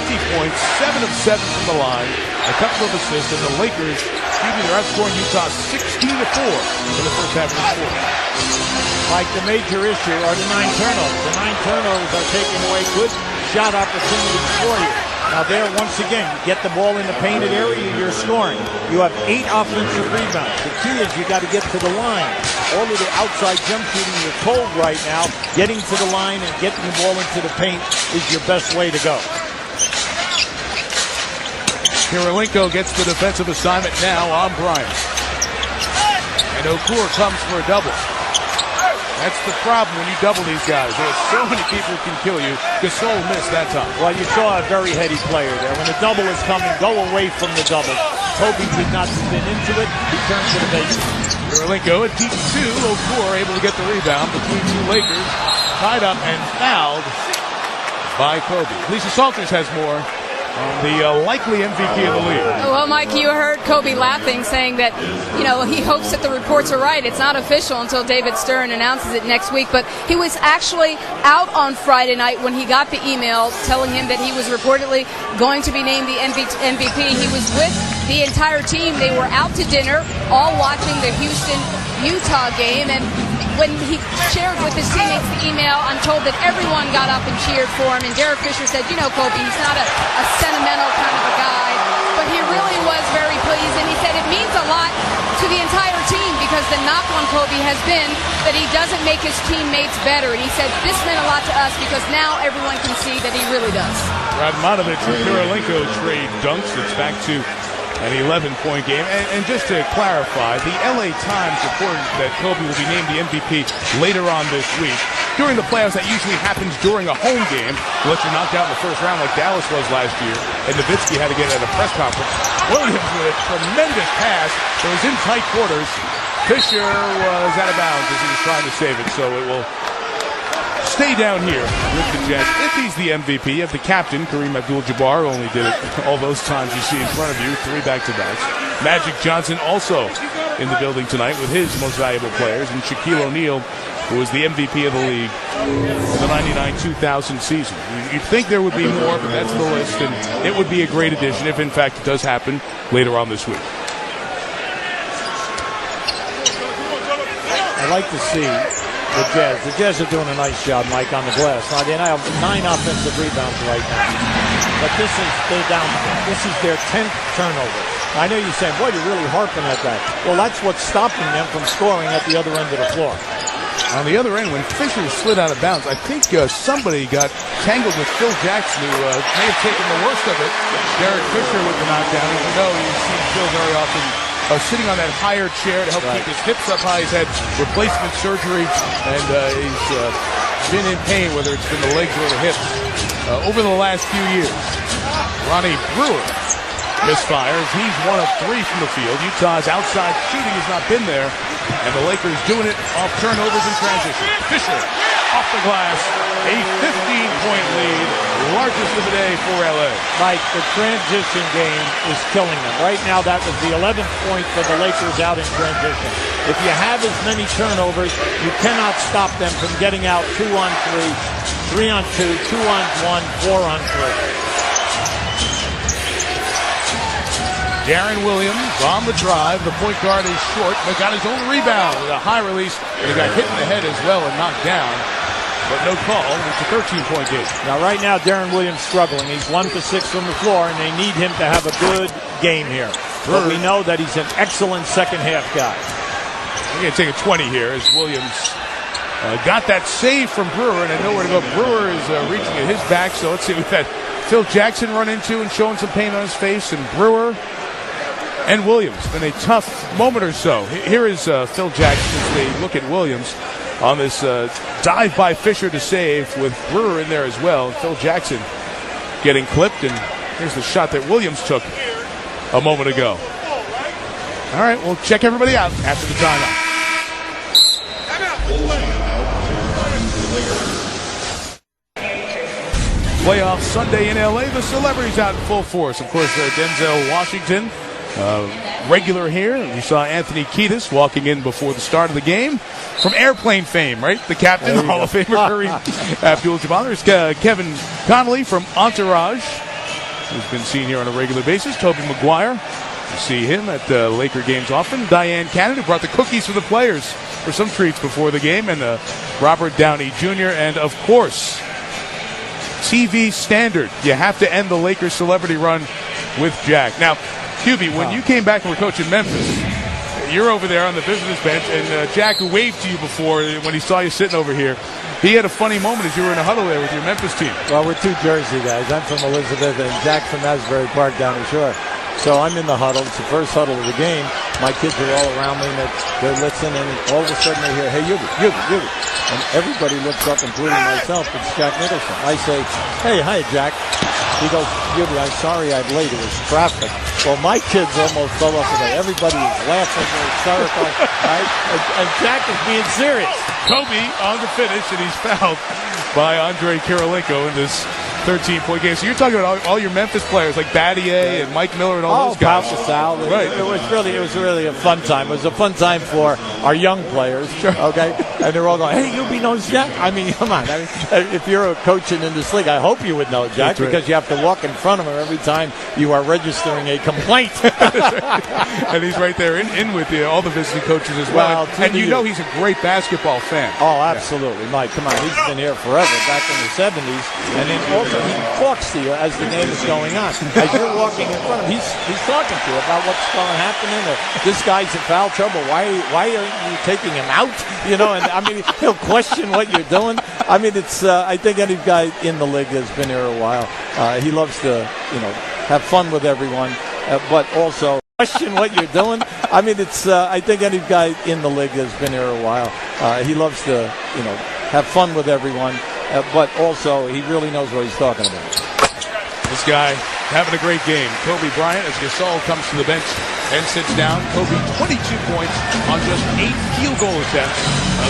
20 points, 7 of 7 from the line, a couple of assists, and the Lakers, they're outscoring Utah 16-4 in the first half of the quarter. Like the major issue are the 9 turnovers. The 9 turnovers are taking away good shot opportunities for you. Now there, once again, you get the ball in the painted area, you're scoring. You have 8 offensive rebounds. The key is you got to get to the line. All of the outside jump shooting you're told right now, getting to the line and getting the ball into the paint is your best way to go. Kirilenko gets the defensive assignment now on Bryant. And Okur comes for a double. That's the problem when you double these guys. There's so many people who can kill you. Gasol missed that time. Well, you saw a very heady player there. When the double is coming, go away from the double. Kobe did not spin into it. He turned to the baseline. Kirilenko at deep 2. Okur able to get the rebound between 2 Lakers. Tied up and fouled by Kobe. Lisa Salters has more on the likely MVP of the league. Well, Mike, you heard Kobe laughing, saying that, he hopes that the reports are right. It's not official until David Stern announces it next week. But he was actually out on Friday night when he got the email telling him that he was reportedly going to be named the MVP. He was with the entire team. They were out to dinner, all watching the Houston-Utah game. And when he shared with his teammates the email, I'm told that everyone got up and cheered for him. And Derek Fisher said, Kobe, he's not a sentimental kind of a guy, but he really was very pleased. And he said it means a lot to the entire team because the knock on Kobe has been that he doesn't make his teammates better. And he said this meant a lot to us because now everyone can see that he really does. Radmanovic and Kirilenko trade dunks. It's back to an 11-point game. And just to clarify, the LA Times reported that Kobe will be named the MVP later on this week. During the playoffs, that usually happens during a home game, unless you're knocked out in the first round like Dallas was last year, and Nowitzki had to get at a press conference. Williams with a tremendous pass. It was in tight quarters. Fisher was out of bounds as he was trying to save it, so it will stay down here with the Jets. If he's the MVP, of the captain, Kareem Abdul-Jabbar, only did it all those times you see in front of you, 3 back-to-backs. Magic Johnson also in the building tonight with his most valuable players, and Shaquille O'Neal, who was the MVP of the league in the 99-2000 season. You'd think there would be more, but that's the list, and it would be a great addition if, in fact, it does happen later on this week. I like to see the Jazz. The Jazz are doing a nice job, Mike, on the glass. Now, they have 9 offensive rebounds right now. But they're down. This is their 10th turnover. I know you're saying, boy, you're really harping at that. Well, that's what's stopping them from scoring at the other end of the floor. On the other end, when Fisher slid out of bounds, I think somebody got tangled with Phil Jackson, who may have taken the worst of it. Derek Fisher with the knockdown. As you know, you see Phil very often sitting on that higher chair to help keep his hips up high. He's had replacement surgery, and he's been in pain, whether it's been the legs or the hips, over the last few years. Ronnie Brewer misfires. He's 1 of 3 from the field. Utah's outside shooting has not been there, and the Lakers doing it off turnovers and transition. Fisher off the glass, a 15-point lead, largest of the day for LA. Mike, the transition game is killing them. Right now, that was the 11th point for the Lakers out in transition. If you have as many turnovers, you cannot stop them from getting out 2-on-3. 3 on 2, 2 on 1, 4 on 3. Darren Williams on the drive. The point guard is short, but got his own rebound with a high release. And he got hit in the head as well and knocked down. But no call. It's a 13-point game. Now, right now, Darren Williams struggling. He's 1 for 6 from the floor, and they need him to have a good game here. But we know that he's an excellent second-half guy. We're going to take a 20 here as Williams got that save from Brewer and had nowhere to go. Brewer is reaching at his back, so let's see what that Phil Jackson run into and showing some pain on his face, and Brewer and Williams. Been a tough moment or so. Here is Phil Jackson as they look at Williams on this dive by Fisher to save with Brewer in there as well. Phil Jackson getting clipped, and here's the shot that Williams took a moment ago. All right, we'll check everybody out after the timeout. Playoff Sunday in LA. The celebrities out in full force. Of course, Denzel Washington, regular here. You saw Anthony Kiedis walking in before the start of the game from airplane fame, right? The captain, Hall of Famer Kareem Abdul-Jabbar. There's Kevin Connolly from Entourage, who's been seen here on a regular basis. Tobey Maguire, you see him at Laker games often. Diane Cannon, who brought the cookies for the players for some treats before the game, and Robert Downey Jr., and of course, TV standard. You have to end the Lakers celebrity run with Jack. Now, Hubie, when you came back and were coaching Memphis, you're over there on the visitors bench, and Jack, who waved to you before when he saw you sitting over here, he had a funny moment as you were in a huddle there with your Memphis team. Well, we're two Jersey guys. I'm from Elizabeth, and Jack's from Asbury Park down the shore. So I'm in the huddle. It's the first huddle of the game. My kids are all around me, and they're listening, and all of a sudden they hear, "Hey, Hubie." And everybody looks up, including myself. It's Jack Nicholson. I say, "Hey, hi, Jack." He goes, "Hubie, I'm sorry I'm late. It was traffic." Well, my kids almost fell off the bed. Everybody was laughing. They're hysterical. Right? And Jack is being serious. Kobe on the finish, and he's fouled by Andre Kirilenko in this 13-point game. So you're talking about all your Memphis players like Battier and Mike Miller and all those guys. Right. It was really a fun time. It was a fun time for our young players. Sure. Okay, and they're all going, "Hey, Hubie knows Jack." I mean, come on. I mean, if you're coaching in this league, I hope you would know Jack, because you have to walk in front of him every time you are registering a complaint. And he's right there in with you, all the visiting coaches as well. And you know he's a great basketball fan. Oh, absolutely, yeah. Mike. Come on, he's been here forever, back in the 70s, and then also he talks to you as the game is going on. As you're walking in front of him, he's talking to you about what's going to happen. This guy's in foul trouble. Why aren't you taking him out? You know, and I mean, he'll question what you're doing. I mean, it's I think any guy in the league that's been here a while, he loves to have fun with everyone, but also question what you're doing. I mean, it's I think any guy in the league that's been here a while, he loves to have fun with everyone, but also he really knows what he's talking about. This guy having a great game. Kobe Bryant, as Gasol comes to the bench and sits down. Kobe 22 points on just 8 field goal attempts,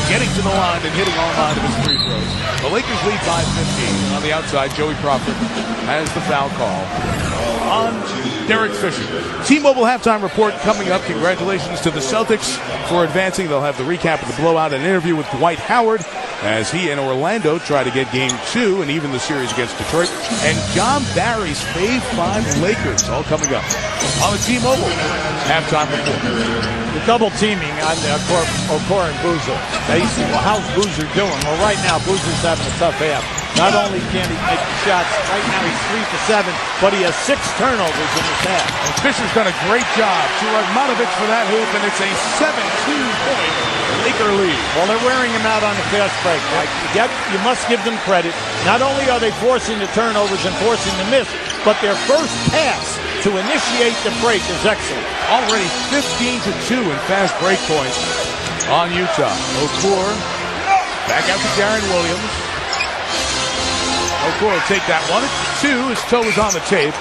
getting to the line and hitting all 9 of his free throws. The Lakers lead by 15. On the outside, Joey Crawford has the foul call on Derek Fisher. T-Mobile halftime report coming up. Congratulations to the Celtics for advancing. They'll have the recap of the blowout and interview with Dwight Howard as he and Orlando try to get Game 2 and even the series against Detroit. And John Barry's Fave 5 Lakers all coming up on the T-Mobile halftime report. The double teaming on Okor and Boozer. Now you see, well, how's Boozer doing? Well, right now Boozer's having a tough half. Not only can he make the shots, right now he's 3 for 7, but he has 6 turnovers in his half. And Fisher's done a great job to Radmanovic for that hoop, and it's a 7-2-point Laker lead. Well, they're wearing him out on the fast break. You must give them credit. Not only are they forcing the turnovers and forcing the miss, but their first pass to initiate the break is excellent. Already 15-2 in fast break points on Utah. Okor back out to Darren Williams. Okor will take that one. It's 2. His toe is on the tape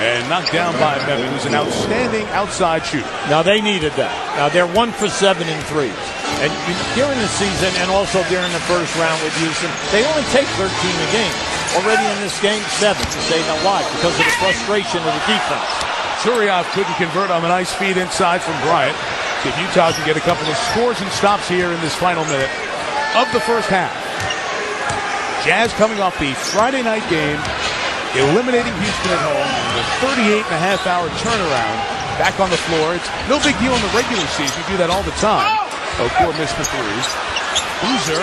and knocked down by Memphis. It was an outstanding outside shooter. Now, they needed that. Now, they're 1 for 7 in threes. And during the season and also during the first round with Houston, they only take 13 a game. Already in this game, 7. You say, now why? Because of the frustration of the defense. Suriaf couldn't convert on the nice feed inside from Bryant. See if Utah can get a couple of scores and stops here in this final minute of the first half. Jazz coming off the Friday night game, eliminating Houston at home with a 38.5-hour turnaround. Back on the floor. It's no big deal in the regular season. You do that all the time. Okur missed the three. Boozer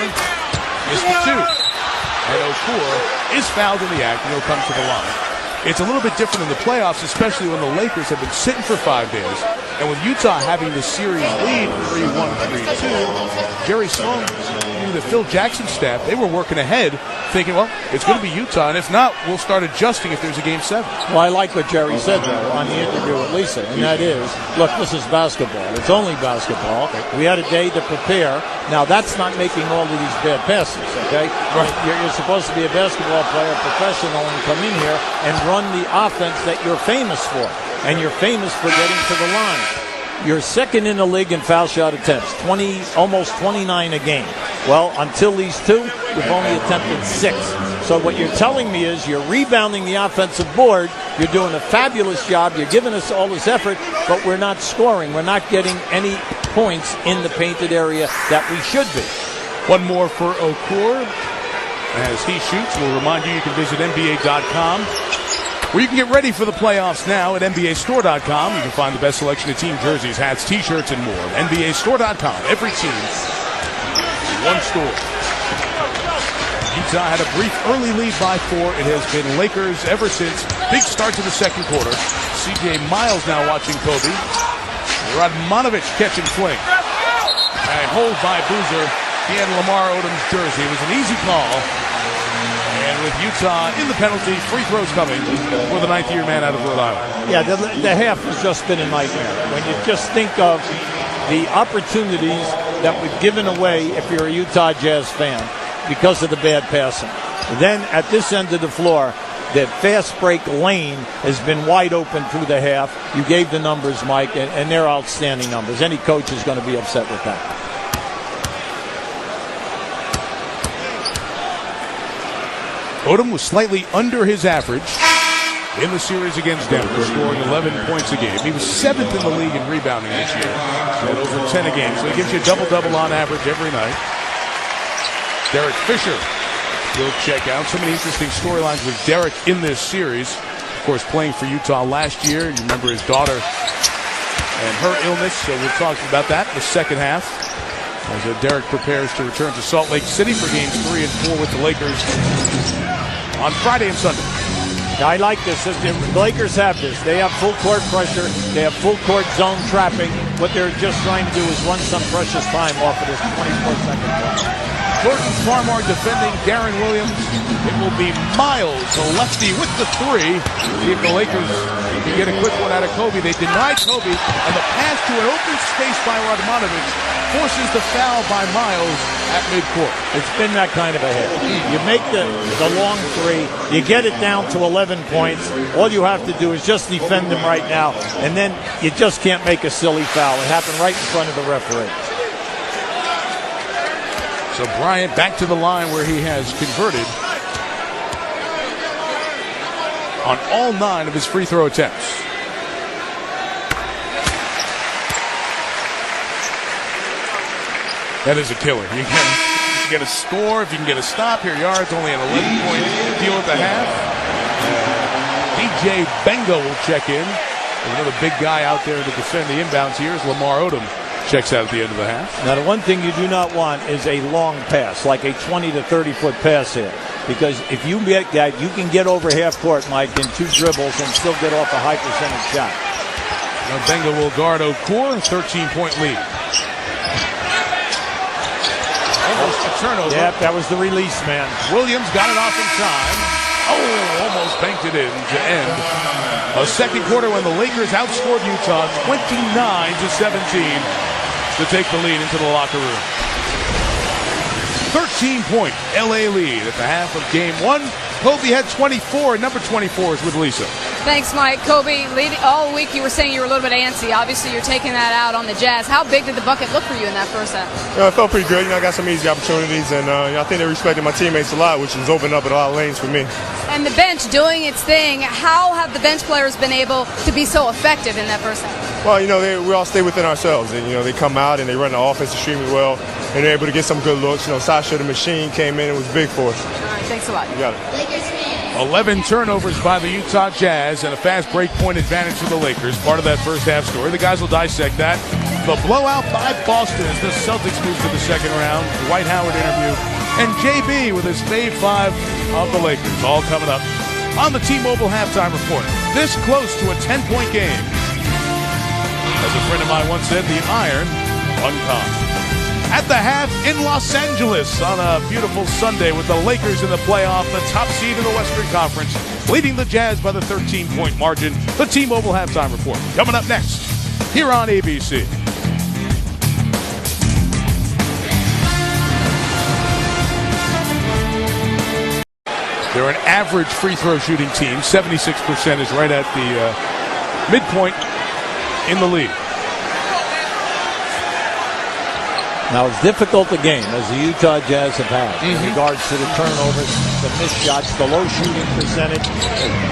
missed the two. And Okur is fouled in the act, and he'll come to the line. It's a little bit different in the playoffs, especially when the Lakers have been sitting for 5 days. And with Utah having the series lead 3-1, 3-2, Jerry Sloan knew that Phil Jackson's staff, they were working ahead, thinking, well, it's going to be Utah, and if not, we'll start adjusting if there's a Game 7. Well, I like what Jerry said, though, on the interview with Lisa, and that is, look, this is basketball. It's only basketball. We had a day to prepare. Now, that's not making all of these bad passes, okay? Right. You're supposed to be a basketball player, professional, and come in here and run the offense that you're famous for, and you're famous for getting to the line. You're second in the league in foul shot attempts, almost 29 a game. Well, until these two, you've only attempted 6. So what you're telling me is you're rebounding the offensive board, you're doing a fabulous job, you're giving us all this effort, but we're not scoring. We're not getting any points in the painted area that we should be. One more for Okur. As he shoots, we'll remind you can visit NBA.com, where you can get ready for the playoffs now at NBAstore.com. You can find the best selection of team jerseys, hats, T-shirts, and more. NBAstore.com. Every team, one store. Utah had a brief early lead by 4. It has been Lakers ever since. Big start to the second quarter. C.J. Miles now watching Kobe. Radmanovic catching fling. And hold by Boozer. He had Lamar Odom's jersey. It was an easy call. And with Utah in the penalty, free throws coming for the 9th-year man out of Rhode Island. Yeah, the half has just been a nightmare. When you just think of the opportunities that we've given away if you're a Utah Jazz fan because of the bad passing. Then at this end of the floor, the fast break lane has been wide open through the half. You gave the numbers, Mike, and they're outstanding numbers. Any coach is going to be upset with that. Odom was slightly under his average in the series against Denver, scoring 11 points a game. He was 7th in the league in rebounding this year, at over 10 a game. So he gives you a double-double on average every night. Derek Fisher will check out. So many interesting storylines with Derek in this series. Of course, playing for Utah last year. You remember his daughter and her illness, so we'll talk about that in the second half, as Derek prepares to return to Salt Lake City for games 3 and 4 with the Lakers on Friday and Sunday. Now, I like this. The Lakers have this. They have full court pressure. They have full court zone trapping. What they're just trying to do is run some precious time off of this 24-second clock. Jordan Farmar defending Darren Williams. It will be Miles, the lefty, with the 3. See if the Lakers can get a quick one out of Kobe. They deny Kobe, and the pass to an open space by Radmanovic forces the foul by Miles at midcourt. It's been that kind of a hit. You make the long 3, you get it down to 11 points. All you have to do is just defend them right now, and then you just can't make a silly foul. It happened right in front of the referee. So Bryant back to the line where he has converted on all 9 of his free throw attempts. That is a killer. You can get a score, if you can get a stop. Here you are. It's only an 11-point deal at the half. DJ Benga will check in. There's another big guy out there to defend the inbounds here is Lamar Odom. Checks out at the end of the half. Now, the one thing you do not want is a long pass, like a 20 to 30-foot pass here. Because if you get that, you can get over half court, Mike, in 2 dribbles and still get off a high percentage shot. Now Benga will guard Okur, 13-point lead. Almost a turnover. Yep, that was the release, man. Williams got it off in time. Oh, almost banked it in to end a second quarter when the Lakers outscored Utah 29-17 to take the lead into the locker room. 13-point LA lead at the half of game 1. Kobe had 24, and number 24 is with Lisa. Thanks, Mike. Kobe, all week you were saying you were a little bit antsy. Obviously, you're taking that out on the Jazz. How big did the bucket look for you in that first half? It felt pretty good. I got some easy opportunities, and I think they respected my teammates a lot, which has opened up a lot of lanes for me. And the bench doing its thing. How have the bench players been able to be so effective in that first half? Well, we all stay within ourselves, and they come out and they run the offense extremely well, and they're able to get some good looks. Sasha the Machine came in and was big for us. All right, thanks a lot. You got it. 11 turnovers by the Utah Jazz and a fast break point advantage for the Lakers. Part of that first half story. The guys will dissect that. The blowout by Boston as the Celtics move to the second round. The Dwight Howard interview. And JB with his fave 5 of the Lakers. All coming up on the T-Mobile halftime report. This close to a 10-point game. As a friend of mine once said, the iron uncommon. At the half in Los Angeles on a beautiful Sunday with the Lakers in the playoff, the top seed in the Western Conference, leading the Jazz by the 13-point margin. The T-Mobile halftime report coming up next here on ABC. They're an average free throw shooting team. 76% is right at the midpoint in the league. Now, as difficult a game as the Utah Jazz have had in regards to the turnovers, the missed shots, the low shooting percentage,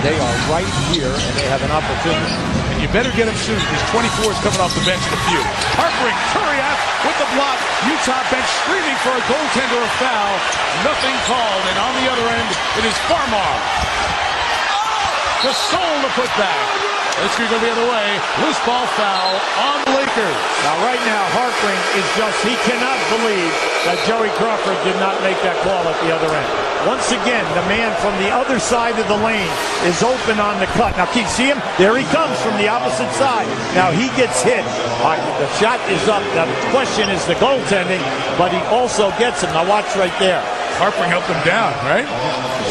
they are right here and they have an opportunity. And you better get him soon because 24 is coming off the bench to few. Harpering, Turiaf with the block. Utah bench screaming for a goaltender of foul. Nothing called. And on the other end, it is Farmar. Gasol to put back. This could go the other way. Loose ball foul on the Lakers. Now, right now, Harpering is he cannot believe that Joey Crawford did not make that call at the other end. Once again, the man from the other side of the lane is open on the cut. Now, can you see him? There he comes from the opposite side. Now, he gets hit. The shot is up. Now, the question is the goaltending, but he also gets him. Now, watch right there. Harpering helped him down, right?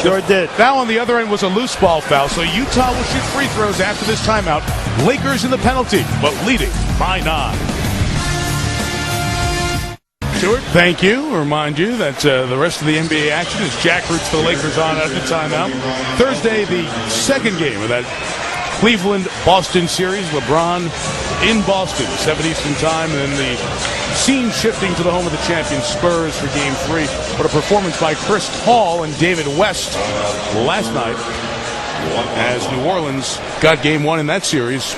Sure did. Foul on the other end was a loose ball foul, so Utah will shoot free throws after this timeout. Lakers in the penalty, but leading by 9. Stuart, thank you. Remind you that the rest of the NBA action is Jack roots for the Lakers on at the timeout. Thursday, the second game of that Cleveland-Boston series. LeBron in Boston, 7 Eastern time, and then the scene shifting to the home of the champions Spurs for Game 3. But a performance by Chris Paul and David West last night as New Orleans got Game 1 in that series,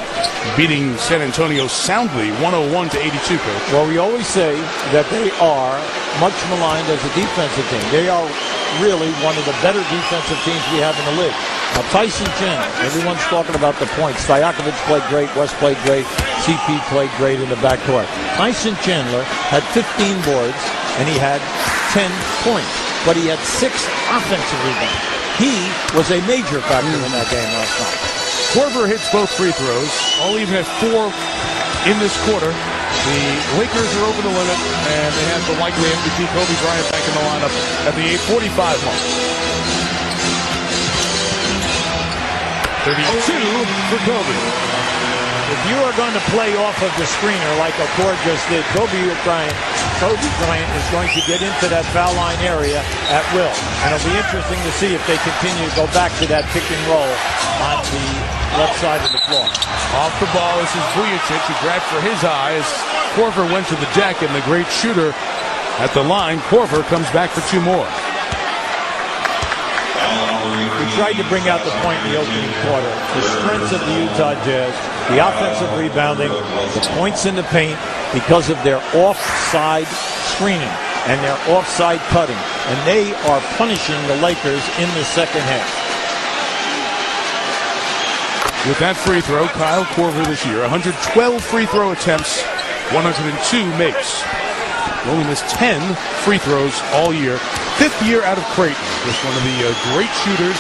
beating San Antonio soundly 101 to 82, Coach. Well, we always say that they are much maligned as a defensive team. They are really one of the better defensive teams we have in the league. Now, Tyson Chandler, everyone's talking about the points. Stojakovic played great, West played great, CP played great in the backcourt. Tyson Chandler had 15 boards, and he had 10 points, but he had 6 offensive rebounds. He was a major factor in that game last night. Korver hits both free throws, all even at 4 in this quarter. The Lakers are over the limit, and they have the likely MVP Kobe Bryant back in the lineup at the 8:45 mark. 32 for Kobe. If you are going to play off of the screener like Okor just did, Kobe Bryant is going to get into that foul line area at will. And it'll be interesting to see if they continue to go back to that pick and roll on the left side of the floor. Off the ball, this is Vujacic, who grabbed for his eyes. Korver went to the deck, and the great shooter at the line, Korver, comes back for 2 more. We tried to bring out the point in the opening quarter. The strengths of the Utah Jazz, the offensive rebounding, the points in the paint because of their offside screening and their offside cutting. And they are punishing the Lakers in the second half. With that free throw, Kyle Korver this year, 112 free throw attempts, 102 makes. He only missed 10 free throws all year. 5th year out of Creighton. Just one of the great shooters.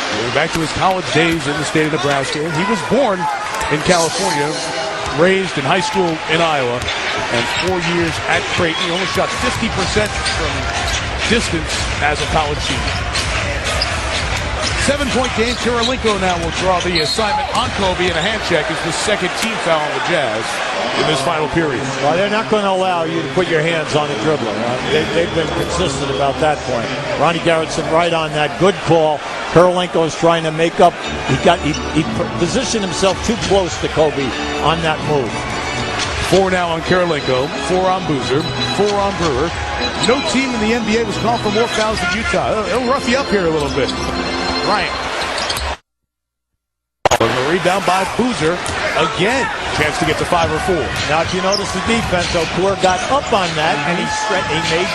Going back to his college days in the state of Nebraska. He was born in California, raised in high school in Iowa, and 4 years at Creighton. He only shot 50% from distance as a college senior. 7-point game. Kirilenko now will draw the assignment on Kobe, and a hand check is the second team foul on the Jazz in this final period. Well, they're not going to allow you to put your hands on a dribbler. They've been consistent about that point. Ronnie Garrettson right on that. Good call. Karolinko is trying to make up. He positioned himself too close to Kobe on that move. 4 now on Karolinko, 4 on Boozer, 4 on Brewer. No team in the NBA was called for more fouls than Utah. It'll rough you up here a little bit. Bryant. The rebound by Boozer. Again, chance to get to 5 or 4. Now, if you notice the defense, Okur got up on that, and he made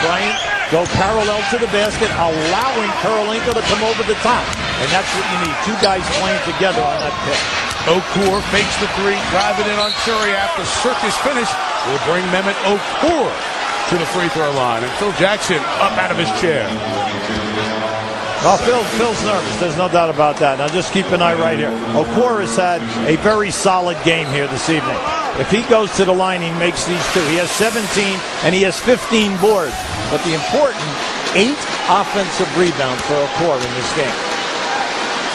Bryant go parallel to the basket, allowing Karolinko to come over the top. And that's what you need, 2 guys playing together on that pick. Okur fakes the 3, driving in on Suriaf. The circus finish will bring Mehmet Okur to the free throw line. And Phil Jackson up out of his chair. Well, Phil's nervous. There's no doubt about that. Now, just keep an eye right here. Okur has had a very solid game here this evening. If he goes to the line, he makes these 2. He has 17, and he has 15 boards. But the important 8 offensive rebounds for Okur in this game.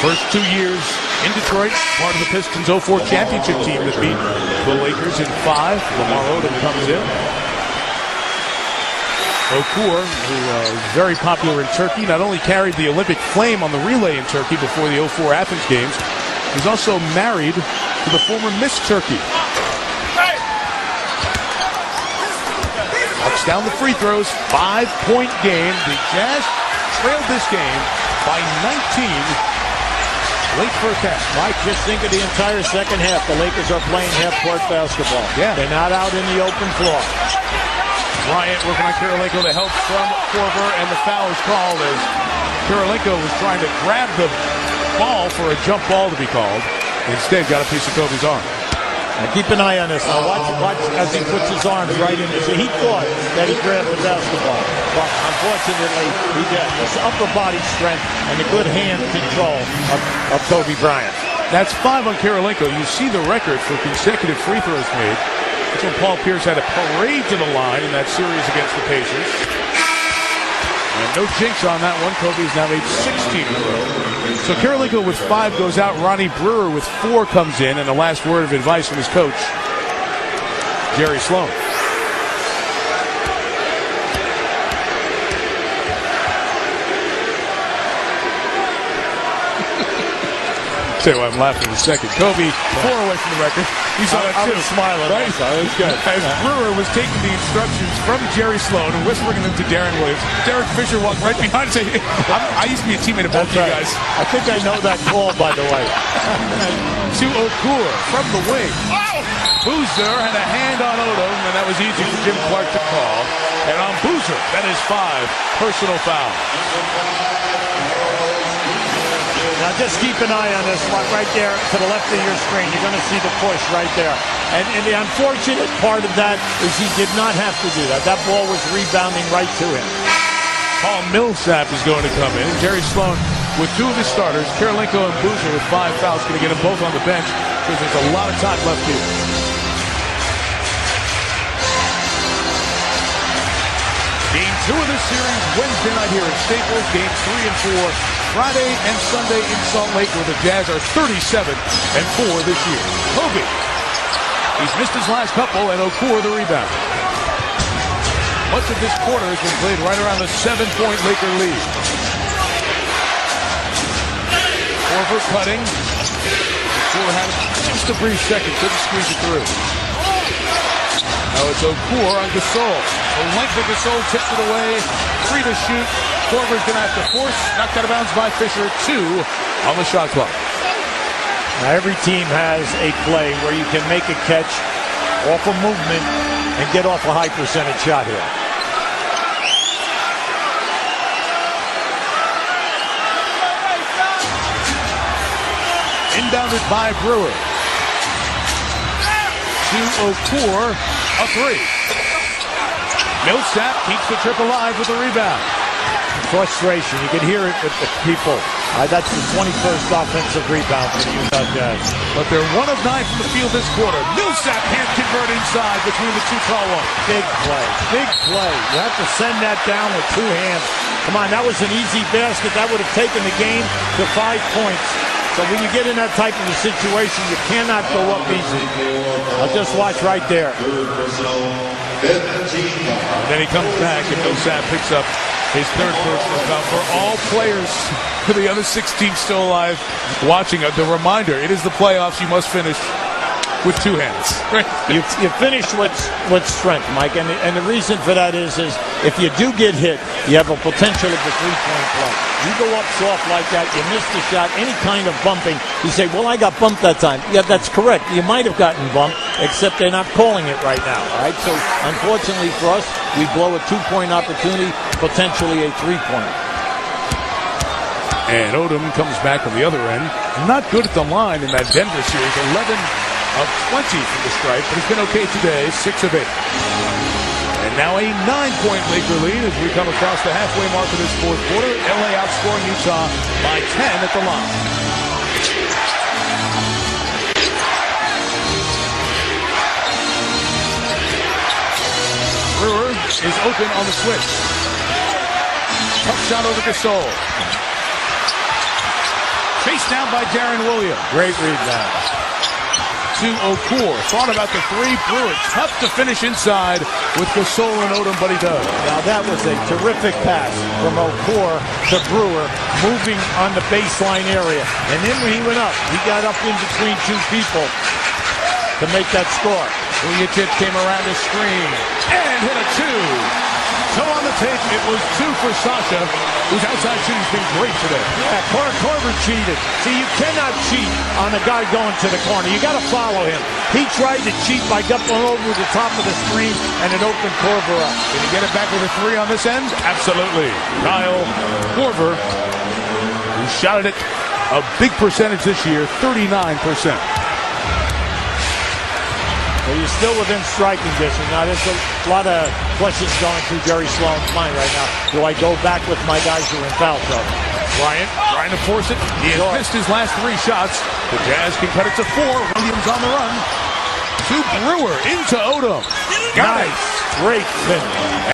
First 2 years in Detroit, part of the Pistons' 04 championship team that beat the Lakers in 5. Lamar Odom comes in. Okur, who is very popular in Turkey, not only carried the Olympic flame on the relay in Turkey before the 04 Athens games, he's also married to the former Miss Turkey. Knocks down the free throws, 5-point game. The Jazz trailed this game by 19 late first half. Mike, just think of the entire second half. The Lakers are playing half-court basketball. Yeah. They're not out in the open floor. Bryant working on Karolinko to help from Korver, and the foul is called as Karolinko was trying to grab the ball for a jump ball to be called. Instead, got a piece of Kobe's arm. Now keep an eye on this. Now watch as he puts his arms right in this. He thought that he grabbed the basketball, but unfortunately he did. His upper body strength and the good hand control of Kobe Bryant. That's 5 on Karolinko. You see the record for consecutive free throws made. That's when Paul Pierce had a parade to the line in that series against the Pacers. And no jinx on that one. Kobe's now made 16 in a row. So Karolinko with 5 goes out. Ronnie Brewer with 4 comes in. And the last word of advice from his coach, Jerry Sloan. Tell you why I'm laughing in a second. Kobe, 4 away from the record. You saw that too. I was smiling. Right? It was good. As Brewer was taking the instructions from Jerry Sloan and whispering them to Darren Williams, Derek Fisher walked right behind and said, I used to be a teammate of both you guys. I think I know that call, by the way. To Okur from the wing. Boozer had a hand on Odom, and that was easy for Jim Clark to call. And on Boozer, that is 5 personal fouls. Now just keep an eye on this one right there to the left of your screen. You're going to see the push right there. And the unfortunate part of that is he did not have to do that. That ball was rebounding right to him. Paul Millsap is going to come in. Jerry Sloan with 2 of his starters, Karolinko and Boozer with 5 fouls, going to get them both on the bench because there's a lot of time left here. Game 2 of this series Wednesday night here at Staples. Game 3 and 4 Friday and Sunday in Salt Lake, where the Jazz are 37-4 this year. Kobe, he's missed his last couple, and Okur the rebound. Much of this quarter has been played right around the 7-point Laker lead. Korver cutting. Okur had just a brief second, couldn't squeeze it through. Now it's Okur on Gasol. The length of Gasol tips it away. 3 to shoot. Korver's going to have to force. Knocked out of bounds by Fisher. 2 on the shot clock. Now every team has a play where you can make a catch off a movement and get off a high percentage shot here. Inbounded by Brewer. To Okur. A 3. Millsap keeps the trip alive with the rebound. Frustration. You can hear it with the people. That's the 21st offensive rebound for the Utah Jazz. But they're 1 of 9 from the field this quarter. Millsap can't convert inside between the 2 tall ones. Big play. Big play. You have to send that down with 2 hands. Come on, that was an easy basket. That would have taken the game to 5 points. So when you get in that type of a situation, you cannot go up easy. I'll just watch right there. And then he comes back, and Millsap picks up His third personal foul for all players. For the other 6 teams still alive watching, the reminder, it is the playoffs. You must finish with 2 hands. Right? You finish with strength, Mike, and the reason for that is if you do get hit, you have a potential of a 3-point play. You go up soft like that, you miss the shot, any kind of bumping, you say, well, I got bumped that time. Yeah, that's correct. You might have gotten bumped, except they're not calling it right now. All right, so unfortunately for us, we blow a 2-point opportunity, potentially a 3-point. And Odom comes back from the other end. Not good at the line in that Denver series. 11 of 20 from the stripe, but he's been okay today. 6 of 8. And now a 9-point Laker lead as we come across the halfway mark of this fourth quarter. LA outscoring Utah by 10 at the line. Brewer is open on the switch. Tough shot over Gasol. Chased down by Darren Williams. Great rebound. To Okur. Thought about the 3. Brewer tough to finish inside with Gasol and Odom, but he does. Now that was a terrific pass from Okur to Brewer, moving on the baseline area. And then when he went up, he got up in between 2 people to make that score. Vujacic came around the screen and hit a 2. So on the tape, it was 2 for Sasha, whose outside shooting's been great today. Yeah, Korver cheated. See, you cannot cheat on a guy going to the corner. You got to follow him. He tried to cheat by going over the top of the screen, and it opened Korver up. Did he get it back with a 3 on this end? Absolutely. Kyle Korver, who shot it a big percentage this year, 39%. Well, you're still within striking distance. Now, there's a lot of questions going through Jerry Sloan's mind right now. Do I go back with my guys who are in foul trouble? Bryant trying to force it. He has missed his last 3 shots. The Jazz can cut it to 4. Williams on the run. To Brewer, into Odom. Got it. Great finish.